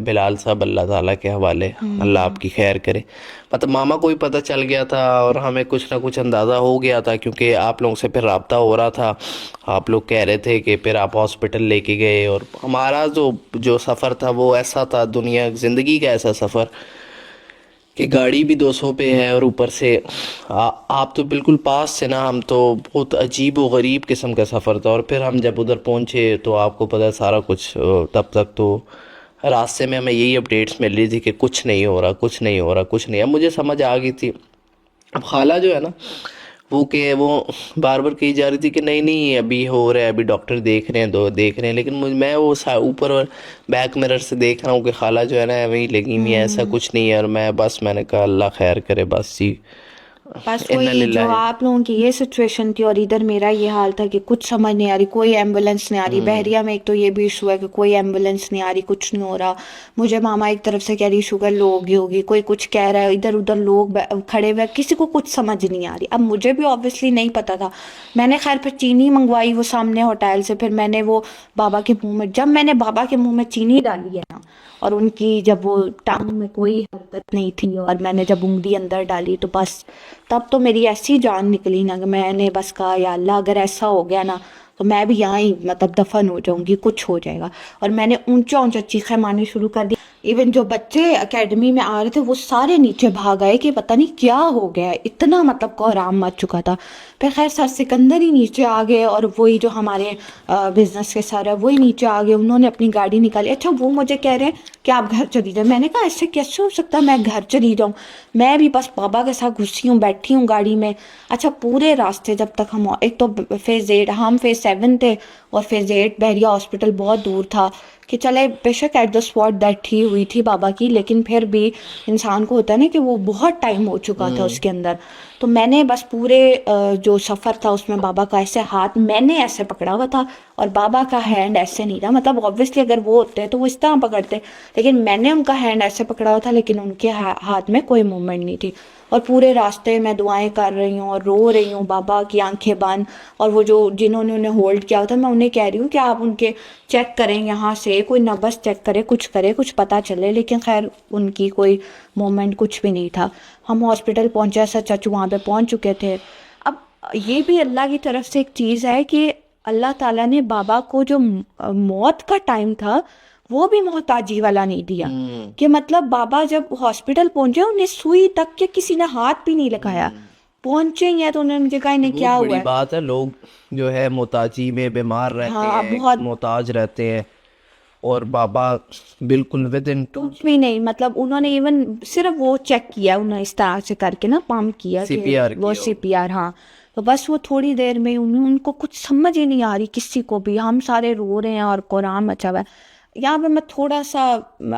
بلال صاحب اللہ تعالیٰ کے حوالے, اللہ آپ کی خیر کرے. مطلب ماما کو بھی پتہ چل گیا تھا, اور ہمیں کچھ نہ کچھ اندازہ ہو گیا تھا, کیونکہ آپ لوگوں سے پھر رابطہ ہو رہا تھا. آپ لوگ کہہ رہے تھے کہ پھر آپ ہاسپٹل لے کے گئے, اور ہمارا جو سفر تھا وہ ایسا تھا, زندگی کا ایسا سفر کہ گاڑی بھی 200 پہ ہے, اور اوپر سے آپ تو بالکل پاس سے نا, ہم تو بہت عجیب و غریب قسم کا سفر تھا. اور پھر ہم جب ادھر پہنچے تو آپ کو پتہ سارا کچھ, تب تک تو راستے میں ہمیں یہی اپڈیٹس مل رہی تھی کہ کچھ نہیں ہو رہا. اب مجھے سمجھ آ گئی تھی. اب خالہ جو ہے نا وہ بار بار کہی جا رہی تھی کہ نہیں ابھی ہو رہا ہے, ابھی ڈاکٹر دیکھ رہے ہیں, لیکن میں وہ اوپر بیک مرر سے دیکھ رہا ہوں کہ خالہ جو ہے نا وہی لگی ہوئی ہے, ایسا کچھ نہیں ہے. اور میں نے کہا اللہ خیر کرے بس جی. بس انا وہی جو للہ. آپ لوگوں کی یہ سچویشن تھی, اور ادھر میرا یہ حال تھا کہ کچھ سمجھ نہیں آ رہی, کوئی ایمبولینس نہیں آ رہی. بحریہ میں ایک تو یہ بھی ایشو ہے کہ کوئی ایمبولینس نہیں آ رہی, کچھ نہیں ہو رہا. مجھے ماما ایک طرف سے کہہ رہی شوگر لو ہوگی, کوئی کچھ کہہ رہا ہے, ادھر ادھر لوگ کھڑے ہوئے, کسی کو کچھ سمجھ نہیں آ رہی. اب مجھے بھی آبویسلی نہیں پتا تھا. میں نے خیر پھر چینی منگوائی وہ سامنے ہوٹل سے. پھر میں نے وہ بابا کے منہ میں, جب میں نے بابا کے منہ میں چینی ڈالی ہے نا, اور ان کی جب وہ ٹانگ میں کوئی حرکت نہیں تھی, اور میں نے جب انگلی اندر ڈالی تو بس تب تو میری ایسی جان نکلی نا کہ میں نے بس کہا یا اللہ اگر ایسا ہو گیا نا تو میں بھی یہاں ہی مطلب دفن ہو جاؤں گی, کچھ ہو جائے گا. اور میں نے اونچا چیخیں مارنی شروع کر دی. ایون جو بچے اکیڈمی میں آ رہے تھے وہ سارے نیچے بھاگ آئے کہ پتہ نہیں کیا ہو گیا، اتنا مطلب کوہرام مچ چکا تھا. پھر خیر سر سکندر ہی نیچے آ گئے، اور وہی جو ہمارے بزنس کے سر ہے وہی نیچے آ گئے، انہوں نے اپنی گاڑی نکالی. اچھا وہ مجھے کہہ رہے ہیں کہ آپ گھر چلی جائیں. میں نے کہا ایسے کیسے ہو سکتا ہے میں گھر چلی جاؤں، میں بھی بس بابا کے ساتھ گھسی ہوں، بیٹھی ہوں گاڑی میں. اچھا پورے راستے جب تک ہم، ایک تو فیز 8 ہم فیز 7 تھے اور فیز 8 بحریہ ہاسپٹل بہت دور تھا، کہ چلے بے شک ایٹ دا اسپاٹ ڈیتھ ہی ہوئی تھی بابا کی، لیکن پھر بھی انسان کو ہوتا ہے نا کہ وہ بہت ٹائم ہو چکا تھا اس کے اندر. تو میں نے بس پورے جو سفر تھا اس میں بابا کا ایسے ہاتھ میں نے ایسے پکڑا ہوا تھا اور بابا کا ہینڈ ایسے نہیں تھا. مطلب آبویسلی اگر وہ ہوتے تو وہ اس طرح پکڑتے، لیکن میں نے ان کا ہینڈ ایسے پکڑا ہوا تھا، لیکن ان کے ہاتھ میں کوئی موومنٹ نہیں تھی. اور پورے راستے میں دعائیں کر رہی ہوں اور رو رہی ہوں، بابا کی آنکھیں بند. اور وہ جو جنہوں نے انہیں ہولڈ کیا تھا میں انہیں کہہ رہی ہوں کہ آپ ان کے چیک کریں، یہاں سے کوئی نبض چیک کرے، کچھ کرے، کچھ پتہ چلے. لیکن خیر ان کی کوئی مومنٹ کچھ بھی نہیں تھا. ہم ہاسپٹل پہنچے، ایسا چچو وہاں پہ پہنچ چکے تھے. اب یہ بھی اللہ کی طرف سے ایک چیز ہے کہ اللہ تعالیٰ نے بابا کو جو موت کا ٹائم تھا وہ بھی محتاجی والا نہیں دیا. کہ مطلب بابا جب ہاسپٹل پہنچے انہیں سوئی تک کے کسی نے ہاتھ بھی نہیں لگایا، پہنچے ہی ہیں تو انہوں نے مجھے کہا انہیں کیا بہت ہوا بڑی ہے. بات ہے. لوگ جو ہے محتاجی میں بیمار رہتے ہاں ہیں، بہت، محتاج رہتے ہیں، اور بابا بالکل ود ان کچھ بھی نہیں. مطلب انہوں نے ایون صرف وہ چیک کیا، انہوں نے اس طرح سے کر کے نا پمپ کیا سی کہ پی آر وہ کیا. سی پی آر. ہاں تو بس وہ تھوڑی دیر میں ان کو کچھ سمجھ ہی نہیں آ رہی کسی کو بھی. ہم سارے رو رہے ہیں اور قرآن مچا ہوا ہے. یہاں پہ میں تھوڑا سا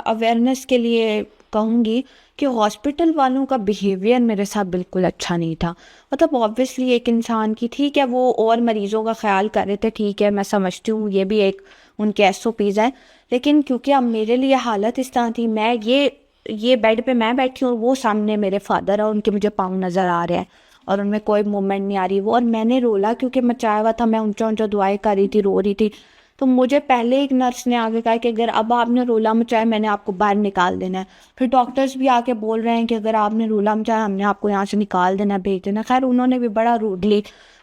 اویئرنیس کے لیے کہوں گی کہ ہاسپٹل والوں کا بیہیویئر میرے ساتھ بالکل اچھا نہیں تھا. مطلب آبویسلی ایک انسان کی، ٹھیک ہے وہ اور مریضوں کا خیال کر رہے تھے، ٹھیک ہے میں سمجھتی ہوں یہ بھی ایک ان کے ایس او پیز ہیں، لیکن کیونکہ اب میرے لیے حالت اس طرح تھی، میں یہ بیڈ پہ میں بیٹھی ہوں، وہ سامنے میرے فادر ہیں، ان کے مجھے پاؤں نظر آ رہے ہیں اور ان میں کوئی موومنٹ نہیں آ رہی. وہ اور میں نے رولا کیونکہ مچایا ہوا تھا، میں اونچا اونچا دعائیں کر رہی تھی، رو رہی تھی. تو مجھے پہلے ایک نرس نے آگے کہا کہ اگر اب آپ نے رولا مچایا میں نے آپ کو باہر نکال دینا ہے. پھر ڈاکٹرز بھی آ کے بول رہے ہیں کہ اگر آپ نے رولا مچایا ہم نے آپ کو یہاں سے نکال دینا، بھیج دینا. خیر انہوں نے بھی بڑا روڈلی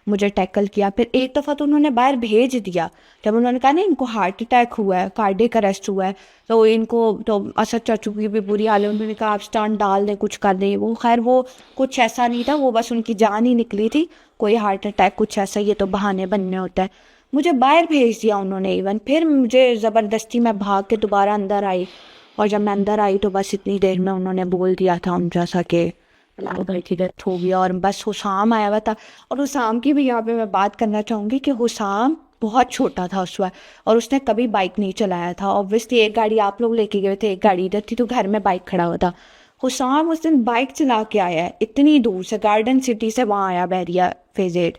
مجھے ٹیکل کیا. پھر ایک دفعہ تو انہوں نے باہر بھیج دیا جب انہوں نے کہا نا ان کو ہارٹ اٹیک ہوا ہے، کارڈک اریسٹ ہوا ہے. تو ان کو تو اسد چچو کی بھی بری حال ہے، انہوں نے کہا آپ اسٹنٹ ڈال دیں، کچھ کر دیں. وہ خیر وہ کچھ ایسا نہیں تھا، وہ بس ان کی جان ہی نکلی تھی، کوئی ہارٹ اٹیک کچھ ایسا، یہ تو بہانے بننے ہوتا ہے. مجھے باہر بھیج دیا انہوں نے ایون. پھر مجھے زبردستی میں بھاگ کے دوبارہ اندر آئی، اور جب میں اندر آئی تو بس اتنی دیر میں انہوں نے بول دیا تھا ان جیسا کہ بھائی کی ڈیتھ ہو گیا. اور بس حسام آیا ہوا تھا. اور حسام کی بھی یہاں پہ میں بات کرنا چاہوں گی کہ حسام بہت چھوٹا تھا اس وقت، اور اس نے کبھی بائک نہیں چلایا تھا. اوبویسلی ایک گاڑی آپ لوگ لے کے گئے تھے، ایک گاڑی ادھر تھی، تو گھر میں بائک کھڑا ہوا تھا. حسام اس دن بائک چلا کے آیا ہے اتنی دور سے، گارڈن سٹی سے وہاں آیا بحریہ فیز 8.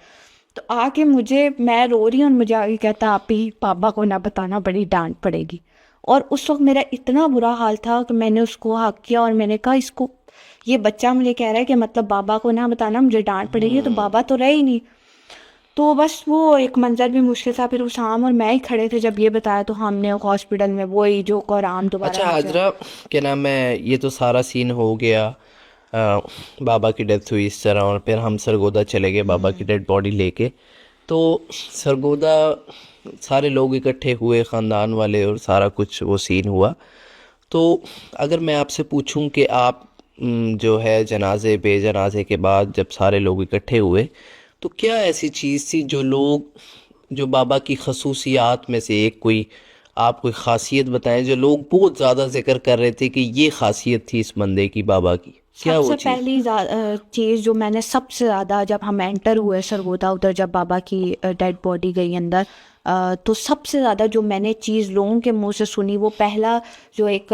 تو آ کے میں رو رہی ہوں اور مجھے آگے کہتا آپ ہی پاپا کو نہ بتانا، بڑی ڈانٹ پڑے گی. اور اس وقت میرا اتنا برا حال تھا کہ میں نے اس کو حق کیا اور میں نے کہا اس کو، یہ بچہ مجھے کہہ رہا ہے کہ مطلب بابا کو نہ بتانا مجھے ڈانٹ پڑے گی، تو بابا تو رہے ہی نہیں. تو بس وہ ایک منظر بھی مشکل تھا. پھر حسام اور میں ہی کھڑے تھے جب یہ بتایا، تو ہم نے ہاسپٹل میں وہی جو قرآن دوبارہ. اچھا حاضرہ، کیا نام ہے، یہ تو سارا سین ہو گیا، بابا کی ڈیتھ ہوئی اس طرح، اور پھر ہم سرگودا چلے گئے بابا کی ڈیڈ باڈی لے کے. تو سرگودا سارے لوگ اکٹھے ہوئے، خاندان والے، اور سارا کچھ وہ سین ہوا. تو اگر میں آپ سے پوچھوں کہ آپ جو ہے جنازے بے جنازے کے بعد جب سارے لوگ اکٹھے ہوئے تو کیا ایسی چیز تھی جو بابا کی خصوصیات میں سے ایک آپ کوئی خاصیت بتائیں جو لوگ بہت زیادہ ذکر کر رہے تھے کہ یہ خاصیت تھی اس بندے کی بابا کی؟ کیا سب وہ سے چیز؟ پہلی چیز جو میں نے سب سے زیادہ، جب ہم انٹر ہوئے سرگودا ادھر، جب بابا کی ڈیڈ باڈی گئی اندر، تو سب سے زیادہ جو میں نے چیز لوگوں کے منہ سے سنی، وہ پہلا جو ایک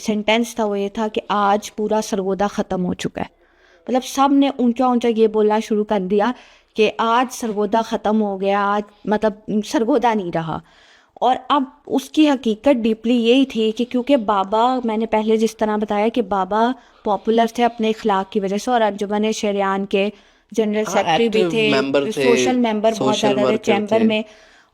سینٹینس تھا وہ یہ تھا کہ آج پورا سرگودا ختم ہو چکا ہے. مطلب سب نے اونچا اونچا یہ بولنا شروع کر دیا کہ آج سرگودا ختم ہو گیا، آج مطلب سرگودا نہیں رہا. اور اب اس کی حقیقت ڈیپلی یہی تھی کہ کیونکہ بابا، میں نے پہلے جس طرح بتایا کہ بابا پاپولر تھے اپنے اخلاق کی وجہ سے، اور انجمن شریعان کے جنرل سیکرٹری بھی تھے، سوشل ممبر بہت زیادہ تھے چیمبر میں.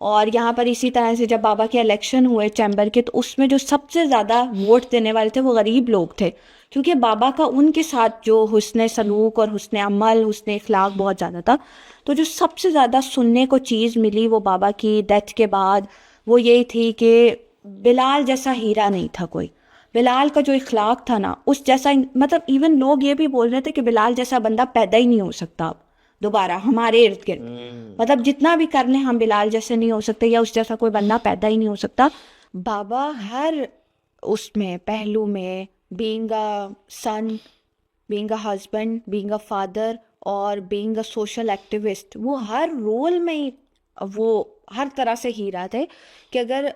اور یہاں پر اسی طرح سے جب بابا کے الیکشن ہوئے چیمبر کے، تو اس میں جو سب سے زیادہ ووٹ دینے والے تھے وہ غریب لوگ تھے، کیونکہ بابا کا ان کے ساتھ جو حسن سلوک اور حسن عمل، حسن اخلاق بہت زیادہ تھا. تو جو سب سے زیادہ سننے کو چیز ملی وہ بابا کی ڈیتھ کے بعد وہ یہی تھی کہ بلال جیسا ہیرا نہیں تھا کوئی. بلال کا جو اخلاق تھا نا اس جیسا، مطلب ایون لوگ یہ بھی بول رہے تھے کہ بلال جیسا بندہ پیدا ہی نہیں ہو سکتا اب دوبارہ ہمارے ارد گرد، مطلب جتنا بھی کر لیں ہم بلال جیسے نہیں ہو سکتے یا اس جیسا کوئی بندہ پیدا ہی نہیں ہو سکتا. بابا ہر اس میں پہلو میں being a son, being a husband, being a father اور بینگ اے سوشل ایکٹیوسٹ، وہ ہر رول میں ہی وہ ہر طرح سے ہیرا تھے. کہ اگر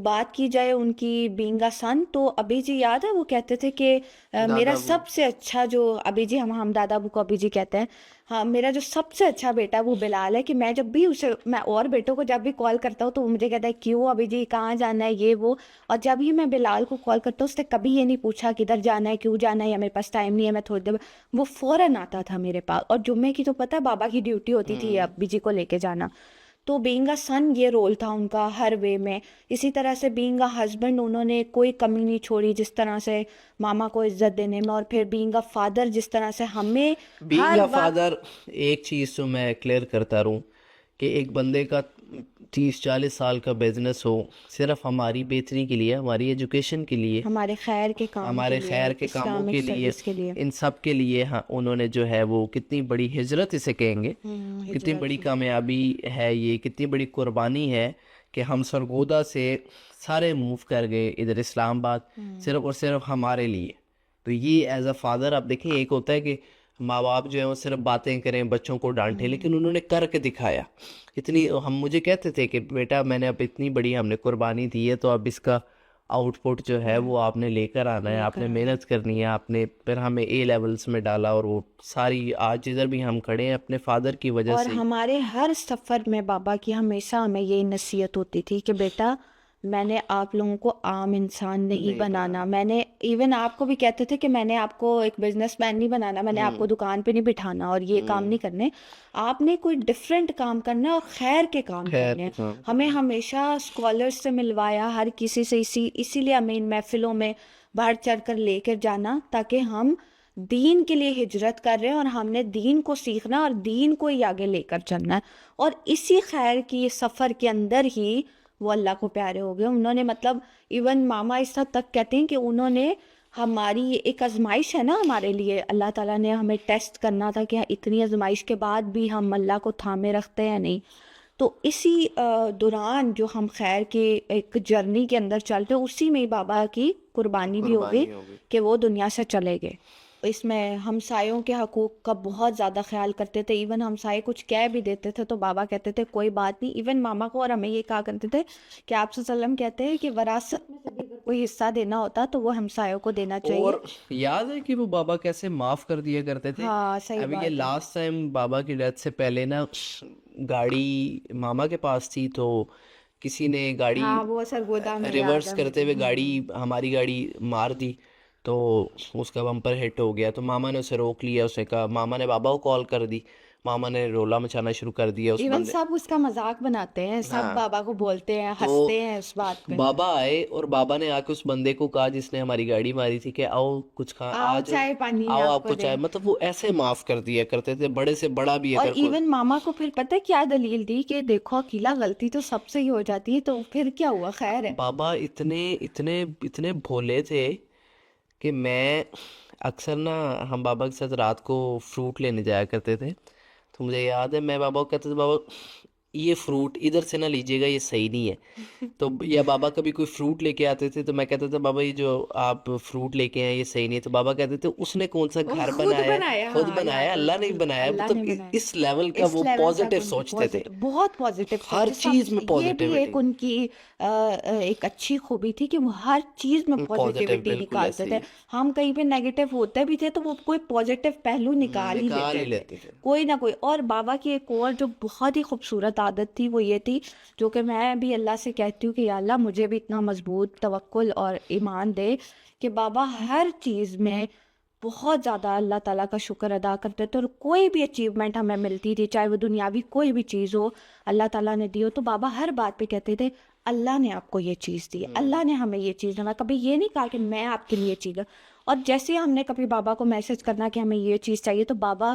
بات کی جائے ان کی بینگ اے سن تو ابھی جی یاد ہے وہ کہتے تھے کہ میرا سب سے اچھا جو ابھی جی ہم دادا ابو کو ابھی جی کہتے ہیں، ہاں میرا جو سب سے اچھا بیٹا وہ بلال ہے. کہ میں جب بھی اسے، میں اور بیٹوں کو جب بھی کال کرتا ہوں تو وہ مجھے کہتا ہے کیوں ابھی جی کہاں جانا ہے یہ وہ، اور جب ہی میں بلال کو کال کرتا ہوں اس نے کبھی یہ نہیں پوچھا کدھر جانا ہے، کیوں جانا ہے، یا میرے پاس ٹائم نہیں ہے میں تھوڑی دیر، وہ فوراً آتا تھا میرے پاس. اور جمعے کی تو پتہ ہے بابا کی ڈیوٹی ہوتی تھی ابھی جی کو لے کے جانا. تو بینگ اے سن یہ رول تھا ان کا ہر وے میں. اسی طرح سے بینگ اے ہسبینڈ انہوں نے کوئی کمی نہیں چھوڑی، جس طرح سے ماما کو عزت دینے میں، اور پھر بینگ اے فادر جس طرح سے ہمیں بینگ ہر اے وقت. فادر. ایک چیز تو میں کلیئر کرتا رہوں کہ ایک بندے کا 30-40 سال کا بزنس ہو صرف ہماری بہتری کے لیے، ہماری ایجوکیشن کے لیے، ہمارے خیر کے کام ہمارے کے لیے، خیر کے کاموں اسلامک کے لیے، سروس کے لیے. ان سب کے لیے ہاں انہوں نے جو ہے وہ کتنی بڑی ہجرت اسے کہیں گے، کتنی بڑی کامیابی ہے یہ، کتنی بڑی قربانی ہے کہ ہم سرگودا سے سارے موو کر گئے ادھر اسلام آباد صرف اور صرف ہمارے لیے. تو یہ ایز اے فادر آپ دیکھیں، ایک ہوتا ہے کہ ماں باپ جو ہیں وہ صرف باتیں کریں، بچوں کو ڈانٹیں، لیکن انہوں نے کر کے دکھایا. اتنی ہم مجھے کہتے تھے کہ بیٹا میں نے اب اتنی بڑی ہم نے قربانی دی ہے تو اب اس کا آؤٹ پٹ جو ہے وہ آپ نے لے کر آنا ہے، آپ نے محنت کرنی ہے. آپ نے پھر ہمیں اے لیولز میں ڈالا اور وہ ساری آج جدھر بھی ہم کھڑے ہیں اپنے فادر کی وجہ اور سے. ہمارے ہر سفر میں بابا کی ہمیشہ ہمیں یہی نصیحت ہوتی تھی کہ بیٹا میں نے آپ لوگوں کو عام انسان نہیں بنانا. میں نے ایون آپ کو بھی کہتے تھے کہ میں نے آپ کو ایک بزنس مین نہیں بنانا، میں نے آپ کو دکان پہ نہیں بٹھانا اور یہ کام نہیں کرنے، آپ نے کوئی ڈفرینٹ کام کرنا اور خیر کے کام کرنے. ہمیں ہمیشہ اسکالرس سے ملوایا، ہر کسی سے، اسی لیے ہمیں ان محفلوں میں بڑھ چڑھ کر لے کر جانا تاکہ ہم دین کے لیے ہجرت کر رہے ہیں اور ہم نے دین کو سیکھنا اور دین کو ہی آگے لے کر چلنا ہے. اور اسی خیر کی سفر کے اندر ہی وہ اللہ کو پیارے ہو گئے. انہوں نے مطلب ایون ماما اس حد تک کہتے ہیں کہ انہوں نے ہماری یہ ایک آزمائش ہے نا ہمارے لیے، اللہ تعالیٰ نے ہمیں ٹیسٹ کرنا تھا کہ اتنی آزمائش کے بعد بھی ہم اللہ کو تھامے رکھتے ہیں نہیں. تو اسی دوران جو ہم خیر کی ایک جرنی کے اندر چلتے اسی میں بابا کی قربانی بھی ہو گئی کہ وہ دنیا سے چلے گئے. اس میں ہمسایوں کے حقوق کا بہت زیادہ خیال کرتے تھے. ایون ہمسائے کچھ کہہ بھی دیتے تھے تو بابا کہتے تھے کوئی بات نہیں. ایون ماما کو اور ہمیں یہ کہا کرتے تھے کہ آپ صلی اللہ علیہ وسلم کہتے ہیں کہ وراثت میں سے اگر کوئی حصہ دینا ہوتا تو وہ ہمسایوں کو دینا چاہیے. اور یاد ہے کہ وہ بابا کیسے معاف کر دیا کرتے تھے. ہاں صحیح ابھی بات یہ ہے. لاسٹ ٹائم بابا کی ڈیتھ سے پہلے نا گاڑی ماما کے پاس تھی تو کسی نے گاڑی ہاں وہ سرگودا میں یاد ریورس ہے کرتے مجھے. ہوئے گاڑی ہماری گاڑی مار دی تو اس کا بمپر ہٹ ہو گیا. تو ماما نے اسے روک لیا، اسے کہا، ماما نے بابا کو کال کر دی، ماما نے رولا مچانا شروع کر دیا. اس ایون بندے سب اس کا مذاق بناتے ہیں، سب بابا کو بولتے ہیں، تو ہنستے ہیں اس بات پہ. بابا آئے اور بابا نے آ کے اس بندے کو کہا جس نے ہماری گاڑی ماری تھی کہ آؤ کچھ کھا، آؤ آج چائے پانی آؤ آپ کو کو دیں. چائے. مطلب وہ ایسے معاف کر دیا کرتے تھے، بڑے سے بڑا بھی اور اگر کوئی. ایون ماما کو پھر پتہ کیا دلیل دی کہ دیکھو اکیلا غلطی تو سب سے ہی ہو جاتی ہے تو پھر کیا ہوا، خیر ہے. بابا اتنے بھولے تھے کہ میں اکثر نا ہم بابا کے ساتھ رات کو فروٹ لینے جایا کرتے تھے تو مجھے یاد ہے میں بابا کو کہتے تھے بابا یہ فروٹ ادھر سے نہ لیجیے گا، یہ صحیح نہیں ہے. تو یا بابا کبھی کوئی فروٹ لے کے آتے تھے تو میں کہتا تھا بابا یہ جو آپ فروٹ لے کے آئے یہ صحیح نہیں ہے. تو بابا کہتے تھے اس نے کون سا گھر بنایا، خود بنایا، اللہ نے بنایا. مطلب اس لیول کا وہ پازیٹیو سوچتے تھے، بہت پازیٹیو. ہر چیز میں یہ بھی پازیٹیوٹی. ایک ان کی ایک اچھی خوبی تھی کہ وہ ہر چیز میں پازیٹیوٹی نکالتے تھے. ہم کہیں پہ نیگیٹو ہوتے بھی تھے تو وہ کوئی پازیٹیو پہلو نکال ہی لیتے تھے کوئی نہ کوئی. اور بابا کی ایک اور جو بہت ہی خوبصورت عادت تھی وہ یہ تھی، جو کہ میں بھی اللہ سے کہتی ہوں کہ یا اللہ مجھے بھی اتنا مضبوط توکل اور ایمان دے کہ بابا ہر چیز میں بہت زیادہ اللہ تعالیٰ کا شکر ادا کرتے تھے. اور کوئی بھی اچیومنٹ ہمیں ملتی تھی، چاہے وہ دنیاوی کوئی بھی چیز ہو اللہ تعالیٰ نے دی ہو، تو بابا ہر بات پہ کہتے تھے اللہ نے آپ کو یہ چیز دی، اللہ نے ہمیں یہ چیز دیا. کبھی یہ نہیں کہا کہ میں آپ کے لیے چیز. اور جیسے ہم نے کبھی بابا کو میسج کرنا کہ ہمیں یہ چیز چاہیے تو بابا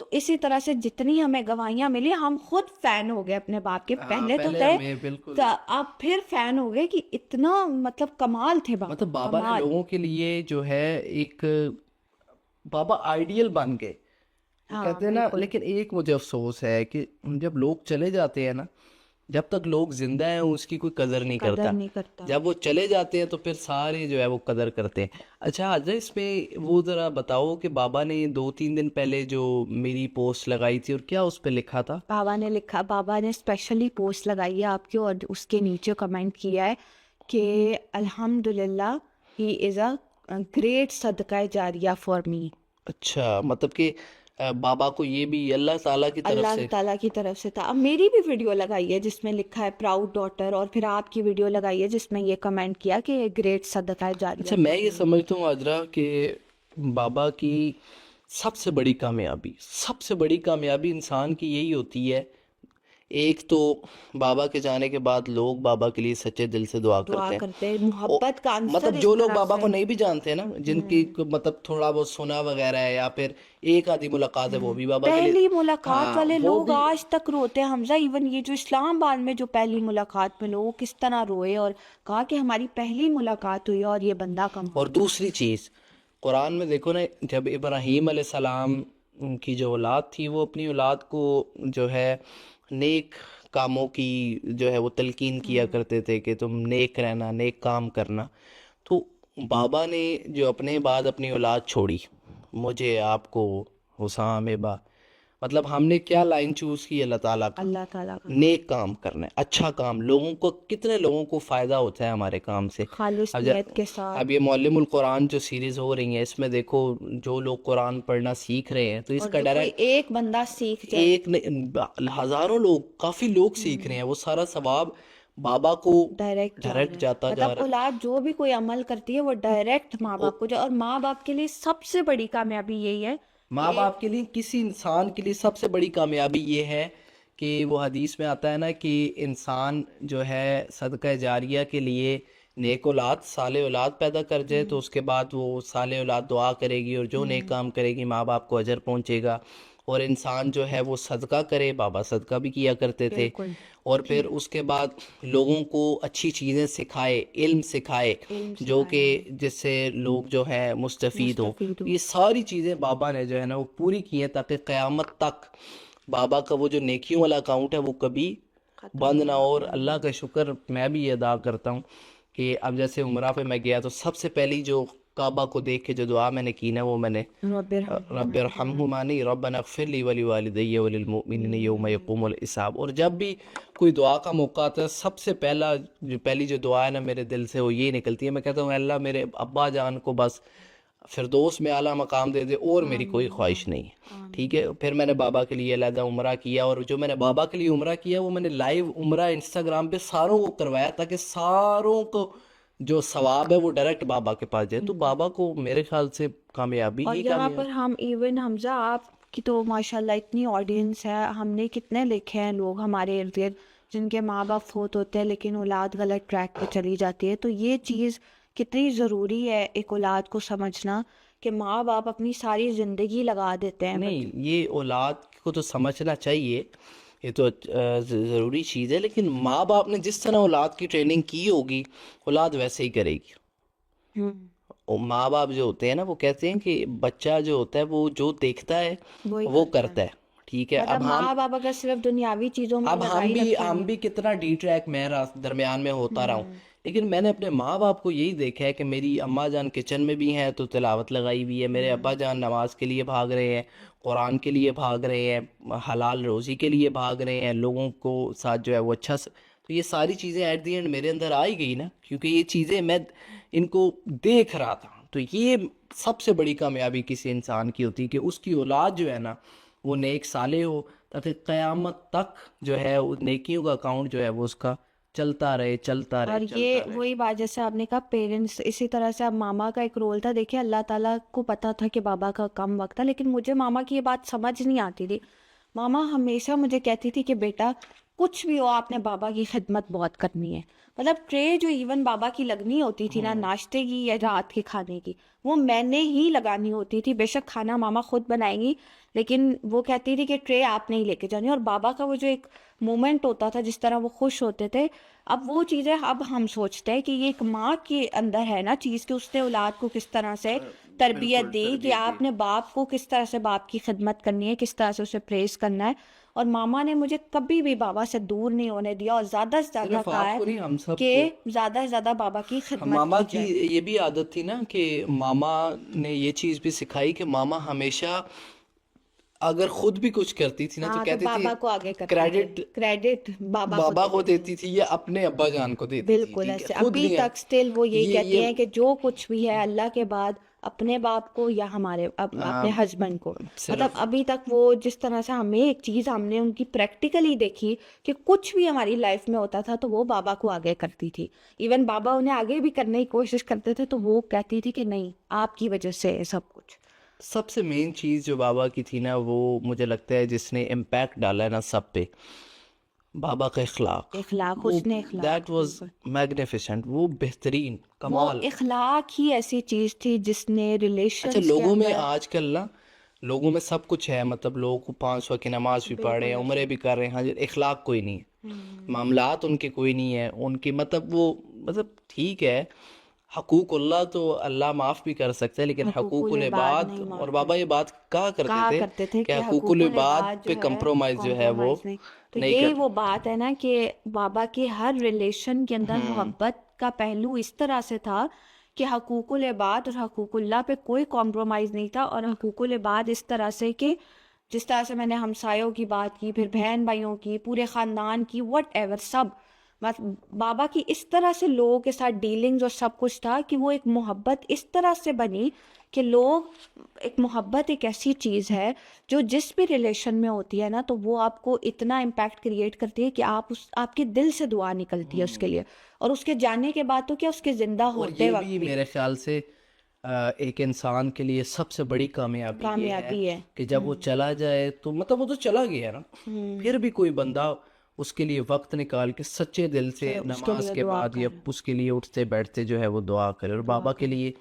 تو اسی طرح سے جتنی ہمیں گواہیاں ملی ہم خود فین ہو گئے اپنے باپ کے. پہلے تو پہلے ہمیں بالکل اب پھر فین ہو گئے کہ اتنا مطلب کمال تھے بابا, مطلب بابا نے کمال. لوگوں کے لیے جو ہے ایک بابا آئیڈیل بن گئے ہاں کہتے ہیں نا. بالکل. لیکن ایک مجھے افسوس ہے کہ جب لوگ چلے جاتے ہیں نا, جب تک لوگ زندہ ہیں اس کی کوئی قدر نہیں کرتا. قدر نہیں کرتا. جب وہ چلے جاتے ہیں تو پھر سارے جو ہے وہ قدر کرتے ہیں. اچھا حضرت اس میں وہ ذرا بتاؤ کہ بابا نے 2-3 دن پہلے جو میری پوسٹ لگائی تھی اور کیا اس پہ لکھا تھا؟ بابا نے اسپیشلی پوسٹ لگائی ہے آپ کی اور اس کے نیچے کمنٹ کیا ہے کہ الحمدللہ ہی از اے گریٹ صدقہ جاریہ فار می. اچھا, مطلب کہ بابا کو یہ بھی اللہ تعالیٰ کی طرف اللہ سے تعالیٰ کی طرف سے تھا. اب میری بھی ویڈیو لگائی ہے جس میں لکھا ہے پراؤڈ ڈاٹر, اور پھر آپ کی ویڈیو لگائی ہے جس میں یہ کمنٹ کیا کہ گریٹ صدقہ جاریہ. اچھا, میں یہ سمجھتا ہوں عذرا کہ بابا کی سب سے بڑی کامیابی انسان کی یہی ہوتی ہے. ایک تو بابا کے جانے کے بعد لوگ بابا کے لیے سچے دل سے دعا کرتے ہیں. محبت کا عنصر مطلب اس جو لوگ طرف بابا سے. کو نہیں بھی جانتے ہیں نا, جن کی مطلب تھوڑا بہت سنا وغیرہ ہے یا پھر ایک آدھی ملاقات ہے, وہ بھی بابا کے لیے پہلی ملاقات والے وہ لوگ بھی آج تک روتے ہیں حمزہ. ایون یہ جو اسلام آباد میں جو پہلی ملاقات میں لوگ کس طرح روئے اور کہا کہ ہماری پہلی ملاقات ہوئی اور یہ بندہ کم. اور دوسری چیز قرآن میں دیکھو نا, جب ابراہیم علیہ السلام کی جو اولاد تھی وہ اپنی اولاد کو جو ہے نیک کاموں کی جو ہے وہ تلقین کیا کرتے تھے کہ تم نیک رہنا, نیک کام کرنا. تو بابا نے جو اپنے بعد اپنی اولاد چھوڑی, مجھے آپ کو حسام با, مطلب ہم نے کیا لائن چوز کی اللہ تعالیٰ کا, اللہ تعالیٰ کا نیک کام کرنا ہے, اچھا کام. لوگوں کو کتنے لوگوں کو فائدہ ہوتا ہے ہمارے کام سے. خالص نیت کے ساتھ. اب یہ معلم القرآن جو سیریز ہو رہی ہیں اس میں دیکھو جو لوگ قرآن پڑھنا سیکھ رہے ہیں تو اس کا ڈائریکٹ ایک بندہ سیکھ جائے, ایک ہزاروں لوگ, کافی لوگ سیکھ رہے ہیں, وہ سارا ثواب بابا کو ڈائریکٹ جاتا جا مطلب رہا ہے. اولاد جو بھی کوئی عمل کرتی ہے وہ ڈائریکٹ ماں باپ کو اور ماں باپ کے لیے سب سے بڑی کامیابی یہی ہے. ماں باپ کے لیے, کسی انسان کے لیے سب سے بڑی کامیابی یہ ہے کہ وہ حدیث میں آتا ہے نا کہ انسان جو ہے صدقہ جاریہ کے لیے نیک اولاد, صالح اولاد پیدا کر جائے تو اس کے بعد وہ صالح اولاد دعا کرے گی اور جو نیک کام کرے گی ماں باپ کو اجر پہنچے گا. اور انسان جو ہے وہ صدقہ کرے, بابا صدقہ بھی کیا کرتے تھے, اور پھر اس کے بعد لوگوں کو اچھی چیزیں سکھائے, علم سکھائے جو کہ جس سے لوگ جو ہے مستفید ہوں. یہ ساری چیزیں بابا نے جو ہے نا وہ پوری کی ہیں تاکہ قیامت تک بابا کا وہ جو نیکیوں والا اکاؤنٹ ہے وہ کبھی بند نہ ہو. اور اللہ کا شکر میں بھی یہ ادا کرتا ہوں کہ اب جیسے عمرہ پہ میں گیا تو سب سے پہلی جو کعبہ کو دیکھ کے جو دعا میں نے کی نا وہ میں نے رب ارحمہما نہیں ربنا اغفر لی ولوالدی وللمؤمنین یوم یقوم الحساب. اور جب بھی کوئی دعا کا موقع آتا ہے سب سے پہلی جو دعا ہے نا میرے دل سے وہ یہ نکلتی ہے, میں کہتا ہوں اے اللہ میرے ابا جان کو بس فردوس میں اعلیٰ مقام دے دے اور میری کوئی خواہش نہیں ہے. ٹھیک ہے, پھر میں نے بابا کے لیے علیحدہ عمرہ کیا, اور جو میں نے بابا کے لیے عمرہ کیا وہ میں نے لائیو عمرہ انسٹاگرام پہ ساروں کو کروایا تاکہ ساروں کو جو ثواب ہے وہ ڈائریکٹ بابا کے پاس جائے. تو بابا کو میرے خیال سے کامیابی اور ہی یہاں کامیابی. پر ہم ایون حمزہ آپ کی تو ماشاءاللہ اتنی آڈینس ہے, ہم نے کتنے لکھے ہیں لوگ ہمارے ارد گرد جن کے ماں باپ فوت ہوتے ہیں لیکن اولاد غلط ٹریک پہ چلی جاتی ہے. تو یہ چیز کتنی ضروری ہے ایک اولاد کو سمجھنا کہ ماں باپ اپنی ساری زندگی لگا دیتے ہیں. نہیں, یہ اولاد کو تو سمجھنا چاہیے, یہ تو ضروری چیز ہے, لیکن ماں باپ نے جس طرح اولاد کی ٹریننگ کی ہوگی اولاد ویسے ہی کرے گی. اور ماں باپ جو ہوتے ہیں نا وہ کہتے ہیں کہ بچہ جو ہوتا ہے وہ جو دیکھتا ہے وہ کرتا ہے. ٹھیک ہے, اب ماں باپ اگر صرف دنیاوی چیزوں میں اب ہم بھی کتنا ڈی ٹریک میں درمیان میں ہوتا رہا ہوں, لیکن میں نے اپنے ماں باپ کو یہی دیکھا ہے کہ میری اماں جان کچن میں بھی ہیں تو تلاوت لگائی ہوئی ہے, میرے ابا جان نماز کے لیے بھاگ رہے ہیں, قرآن کے لیے بھاگ رہے ہیں, حلال روزی کے لیے بھاگ رہے ہیں, لوگوں کو ساتھ جو ہے وہ اچھا تو یہ ساری چیزیں ایٹ دی اینڈ میرے اندر آئی گئی نا, کیونکہ یہ چیزیں میں ان کو دیکھ رہا تھا. تو یہ سب سے بڑی کامیابی کسی انسان کی ہوتی ہے کہ اس کی اولاد جو ہے نا وہ نیک صالح ہو تاکہ قیامت تک جو ہے نیکیوں کا اکاؤنٹ جو ہے وہ اس کا چلتا رہے. اور یہ وہی بات جیسے آپ نے کہا پیرنٹس, اسی طرح سے اب ماما کا ایک رول تھا. دیکھیں اللہ تعالیٰ کو پتا تھا کہ بابا کا کم وقت تھا, لیکن مجھے ماما کی یہ بات سمجھ نہیں آتی تھی. ماما ہمیشہ مجھے کہتی تھی کہ بیٹا کچھ بھی ہو آپ نے بابا کی خدمت بہت کرنی ہے. مطلب ٹرے جو ایون بابا کی لگنی ہوتی تھی نا ناشتے کی یا رات کے کھانے کی, وہ میں نے ہی لگانی ہوتی تھی. بے شک کھانا ماما خود بنائیں گی, لیکن وہ کہتی تھی کہ ٹرے آپ نے ہی لے کے جانی. اور بابا کا وہ جو ایک مومنٹ ہوتا تھا, جس طرح وہ خوش ہوتے تھے, اب وہ چیزیں اب ہم سوچتے ہیں کہ یہ ایک ماں کے اندر ہے نا چیز, کہ اس نے اولاد کو کس طرح سے تربیت دی, کہ آپ نے باپ کو کس طرح سے باپ کی خدمت کرنی ہے, کس طرح سے اسے پریز کرنا ہے. اور ماما نے مجھے کبھی بھی بابا سے دور نہیں ہونے دیا, اور زیادہ سے زیادہ صرف کہا آپ کو نہیں، ہے ہم سب کہ کو. زیادہ سے زیادہ بابا کی خدمت ماما کی کی جائے. یہ بھی عادت تھی نا کہ ماما نے یہ چیز بھی سکھائی کہ ماما ہمیشہ اگر خود بھی کچھ کرتی تھی نا تو ہاں, تو کہتی تھی بابا کو آگے کرتے تھے, کریڈٹ کریڈٹ بابا بابا کو دیتے تھے. دیتی تھی یا اپنے ابا جان کو دیتی تھی. بالکل ٹھیک ہے, ایسے خود ابھی نہیں ہے تک اسٹل وہ یہی کہتی یہ ہیں کہ جو کچھ بھی ہے اللہ کے بعد اپنے باپ کو یا ہمارے اپنے ہسبینڈ کو, مطلب صرف ابھی تک وہ جس طرح سے ہمیں ایک چیز ہم نے ان کی پریکٹیکلی دیکھی کہ کچھ بھی ہماری لائف میں ہوتا تھا تو وہ بابا کو آگے کرتی تھی. ایون بابا انہیں آگے بھی کرنے کی کوشش کرتے تھے تو وہ کہتی تھی کہ نہیں, آپ کی وجہ سے ہے سب کچھ. سب سے مین چیز جو بابا کی تھی نا, وہ مجھے لگتا ہے جس نے امپیکٹ ڈالا ہے نا سب پہ, بابا کا اخلاق. اخلاق, وہ حسن اخلاق. دیٹ واز میگنیفیسنٹ, وہ بہترین وہ کمال. اخلاق ہی ایسی چیز تھی جس نے اچھا, ریلیشنز کے لوگوں میں اندر. آج کل نا لوگوں میں سب کچھ ہے, مطلب لوگوں کو 500 کی نماز بھی پڑھ رہے ہیں, عمرے بھی کر رہے ہیں, اخلاق کوئی نہیں ہے, معاملات ان کے کوئی نہیں ہے, ان کی مطلب وہ مطلب ٹھیک ہے, حقوق اللہ تو اللہ معاف بھی کر سکتے ہیں, لیکن حقوق العباد, نہیں معاف اور بابا یہ بات کہا کرتے تھے کہ کہ حقوق حقوق العباد العباد پہ جو ہے کمپرومائز جو ہے وہ کمپرومائز نہیں. تو نہیں یہی کر. وہ بات ہے نا کہ بابا کے ہر ریلیشن کے اندر محبت کا پہلو اس طرح سے تھا کہ حقوق العباد اور حقوق اللہ پہ کوئی کمپرومائز نہیں تھا. اور حقوق العباد اس طرح سے کہ جس طرح سے میں نے ہمسایوں کی بات کی, پھر بہن بھائیوں کی, پورے خاندان کی, وٹ ایور سب, بابا کی اس طرح سے لوگوں کے ساتھ ڈیلنگز اور سب کچھ تھا کہ وہ ایک محبت اس طرح سے بنی کہ لوگ, ایک محبت ایک ایسی چیز ہے جو جس بھی ریلیشن میں ہوتی ہے نا تو وہ آپ کو اتنا امپیکٹ کریٹ کرتی ہے کہ آپ کے دل سے دعا نکلتی ہے اس کے لیے, اور اس کے جانے کے بعد تو کیا اس کے زندہ اور ہوتے یہ وقت بھی بھی میرے خیال سے ایک انسان کے لیے سب سے بڑی کامیابی یہ ہے کہ جب وہ چلا جائے تو مطلب وہ تو چلا گیا نا, پھر بھی کوئی بندہ اس کے لیے وقت نکال کے سچے دل سے نماز کے بعد یا اس کے لیے اٹھتے بیٹھتے جو ہے وہ دعا کرے. اور بابا کے لیے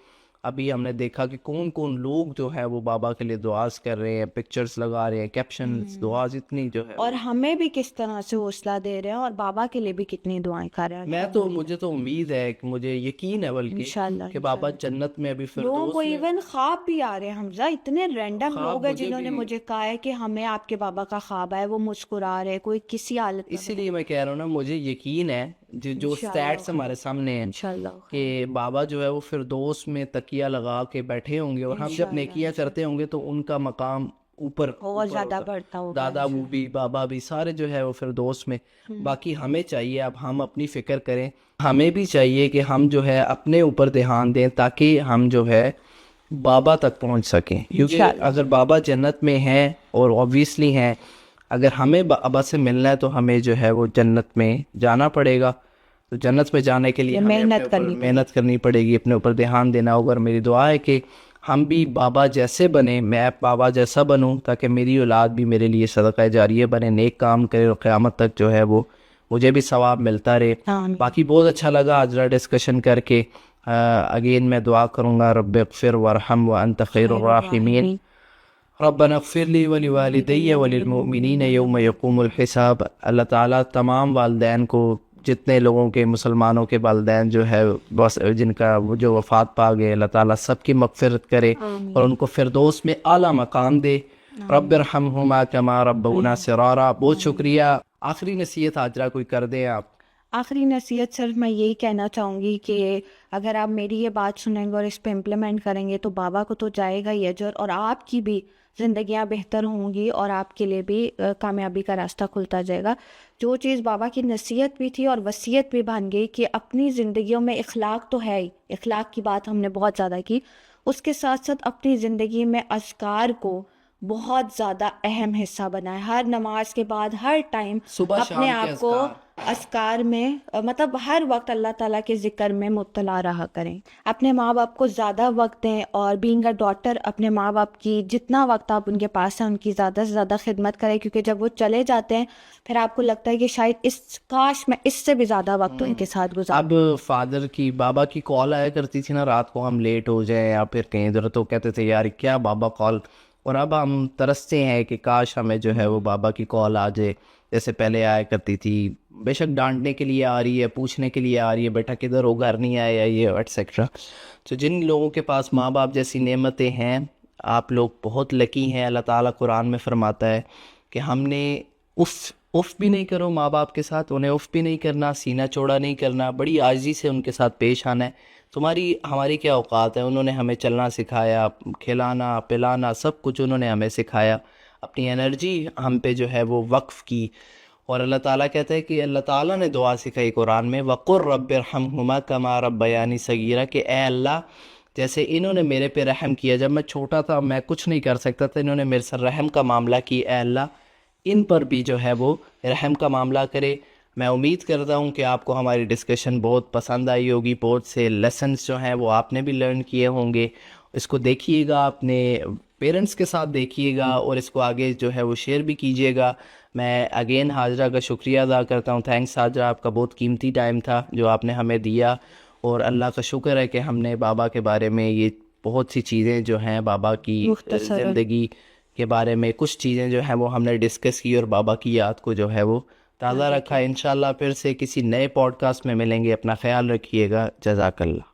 ابھی ہم نے دیکھا کہ کون کون لوگ جو ہے وہ بابا کے لیے دعاز کر رہے ہیں, پکچرز لگا رہے ہیں, کیپشنز, دعاز اتنی جو ہے. اور ہمیں بھی کس طرح سے حوصلہ دے رہے ہیں, اور بابا کے لیے بھی کتنی دعائیں کر رہے ہیں. مجھے تو امید ہے کہ مجھے یقین ہے بلکہ انشاءاللہ کہ بابا جنت میں ابھی لوگوں کو فردوس میں. ایون خواب بھی آ رہے ہیں حمزہ, اتنے رینڈم لوگ ہیں جنہوں نے مجھے کہا ہے کہ ہمیں آپ کے بابا کا خواب ہے, وہ مسکرا رہے, کوئی کسی حالت میں. اسی لیے میں کہہ رہا ہوں نا, مجھے یقین ہے جو سٹیٹس ہمارے سامنے ہیں انشاءاللہ کہ بابا جو ہے وہ فردوس میں تکیہ لگا کے بیٹھے ہوں گے, اور ہم جب نیکیاں کرتے ہوں گے تو ان کا مقام اوپر اور زیادہ بڑھتا ہوگا. دادا ابو بھی, بابا بھی, سارے جو ہے وہ فردوس میں. باقی ہمیں چاہیے اب ہم اپنی فکر کریں, ہمیں بھی چاہیے کہ ہم جو ہے اپنے اوپر دھیان دیں تاکہ ہم جو ہے بابا تک پہنچ سکیں. کیونکہ اگر بابا جنت میں ہیں, اور آبویسلی ہیں, اگر ہمیں بابا سے ملنا ہے تو ہمیں جو ہے وہ جنت میں جانا پڑے گا. تو جنت میں جانے کے لیے محنت کرنی پڑے گی, اپنے اوپر دھیان دینا ہوگا. اور میری دعا ہے کہ ہم بھی بابا جیسے بنیں, میں بابا جیسا بنوں, تاکہ میری اولاد بھی میرے لیے صدقہ جاریہ بنے, نیک کام کرے, اور قیامت تک جو ہے وہ مجھے بھی ثواب ملتا رہے. باقی بہت اچھا لگا آج ڈسکشن کر کے. اگین میں دعا کروں گا, رب اغفر وارحم وانت خیر الراحمین. ربنا اغفر لی ولوالدی وللمؤمنین یوم یقوم الحساب. اللہ تعالیٰ تمام والدین کو, جتنے لوگوں کے مسلمانوں کے والدین جو ہے بس جن کا جو وفات پا گئے, اللہ تعالیٰ سب کی مغفرت کرے اور ان کو فردوس میں اعلیٰ مقام دے. رب ارحمہما کما ربونا صغارا. بہت شکریہ. آخری نصیحت حاجرہ کوئی کر دیں آپ. آخری نصیحت صرف میں یہی کہنا چاہوں گی کہ اگر آپ میری یہ بات سنیں گے اور اس پہ امپلیمنٹ کریں گے تو بابا کو تو جائے گا ہی اجر, اور آپ کی بھی زندگیاں بہتر ہوں گی, اور آپ کے لیے بھی کامیابی کا راستہ کھلتا جائے گا. جو چیز بابا کی نصیحت بھی تھی اور وصیت بھی بن گئی کہ اپنی زندگیوں میں اخلاق تو ہے ہی, اخلاق کی بات ہم نے بہت زیادہ کی, اس کے ساتھ ساتھ اپنی زندگی میں اذکار کو بہت زیادہ اہم حصہ بنائیں. ہر نماز کے بعد ہر ٹائم صبح شام اپنے کے آپ کو اذکار میں مطلب ہر وقت اللہ تعالیٰ کے ذکر میں مبتلا رہا کریں. اپنے ماں باپ کو زیادہ وقت دیں، اور بینگ اے ڈاٹر اپنے ماں باپ کی جتنا وقت آپ ان کے پاس ہیں ان کی زیادہ سے زیادہ خدمت کریں، کیونکہ جب وہ چلے جاتے ہیں پھر آپ کو لگتا ہے کہ شاید کاش میں اس سے بھی زیادہ وقت ان کے ساتھ گزار. اب فادر کی بابا کی کال آیا کرتی تھی نا رات کو، ہم لیٹ ہو جائیں یا پھر کہیں ادھر، تو کہتے تھے یار کیا بابا کال. اور اب ہم ترستے ہیں کہ کاش ہمیں جو ہے وہ بابا کی کال آ جائے جیسے پہلے آیا کرتی تھی. بے شک ڈانٹنے کے لیے آ رہی ہے، پوچھنے کے لیے آ رہی ہے بیٹا کدھر ہو، گھر نہیں آیا یہ ایٹسیکٹرا. تو جن لوگوں کے پاس ماں باپ جیسی نعمتیں ہیں آپ لوگ بہت لکی ہیں. اللہ تعالیٰ قرآن میں فرماتا ہے کہ ہم نے اف بھی نہیں کرو ماں باپ کے ساتھ، انہیں اف بھی نہیں کرنا، سینہ چوڑا نہیں کرنا، بڑی عاجزی سے ان کے ساتھ پیش آنا ہے. ہماری کیا اوقات ہے، انہوں نے ہمیں چلنا سکھایا، کھلانا پلانا سب کچھ انہوں نے ہمیں سکھایا، اپنی انرجی ہم پہ جو ہے وہ وقف کی. اور اللہ تعالیٰ کہتا ہے کہ اللہ تعالیٰ نے دعا سکھائی قرآن میں، وَقُلْ رَبِّ ارْحَمْهُمَا كَمَا رَبَّيَانِي صَغِيرًا، کہ اے اللہ جیسے انہوں نے میرے پہ رحم کیا جب میں چھوٹا تھا، میں کچھ نہیں کر سکتا تھا، انہوں نے میرے ساتھ رحم کا معاملہ کی، اے اللہ ان پر بھی جو ہے وہ رحم کا معاملہ کرے. میں امید کرتا ہوں کہ آپ کو ہماری ڈسکشن بہت پسند آئی ہوگی، بہت سے لیسنز جو ہیں وہ آپ نے بھی لرن کیے ہوں گے. اس کو دیکھیے گا، اپنے پیرنٹس کے ساتھ دیکھیے گا، اور اس کو آگے جو ہے وہ شیئر بھی کیجیے گا. میں اگین حاجرہ کا شکریہ ادا کرتا ہوں. تھینکس حاجرہ، آپ کا بہت قیمتی ٹائم تھا جو آپ نے ہمیں دیا، اور اللہ کا شکر ہے کہ ہم نے بابا کے بارے میں یہ بہت سی چیزیں جو ہیں بابا کی زندگی کے بارے میں کچھ چیزیں جو ہیں وہ ہم نے ڈسکس کی، اور بابا کی یاد کو جو ہے وہ تازہ رکھا. انشاءاللہ پھر سے کسی نئے پوڈ کاسٹ میں ملیں گے. اپنا خیال رکھیے گا. جزاک اللہ.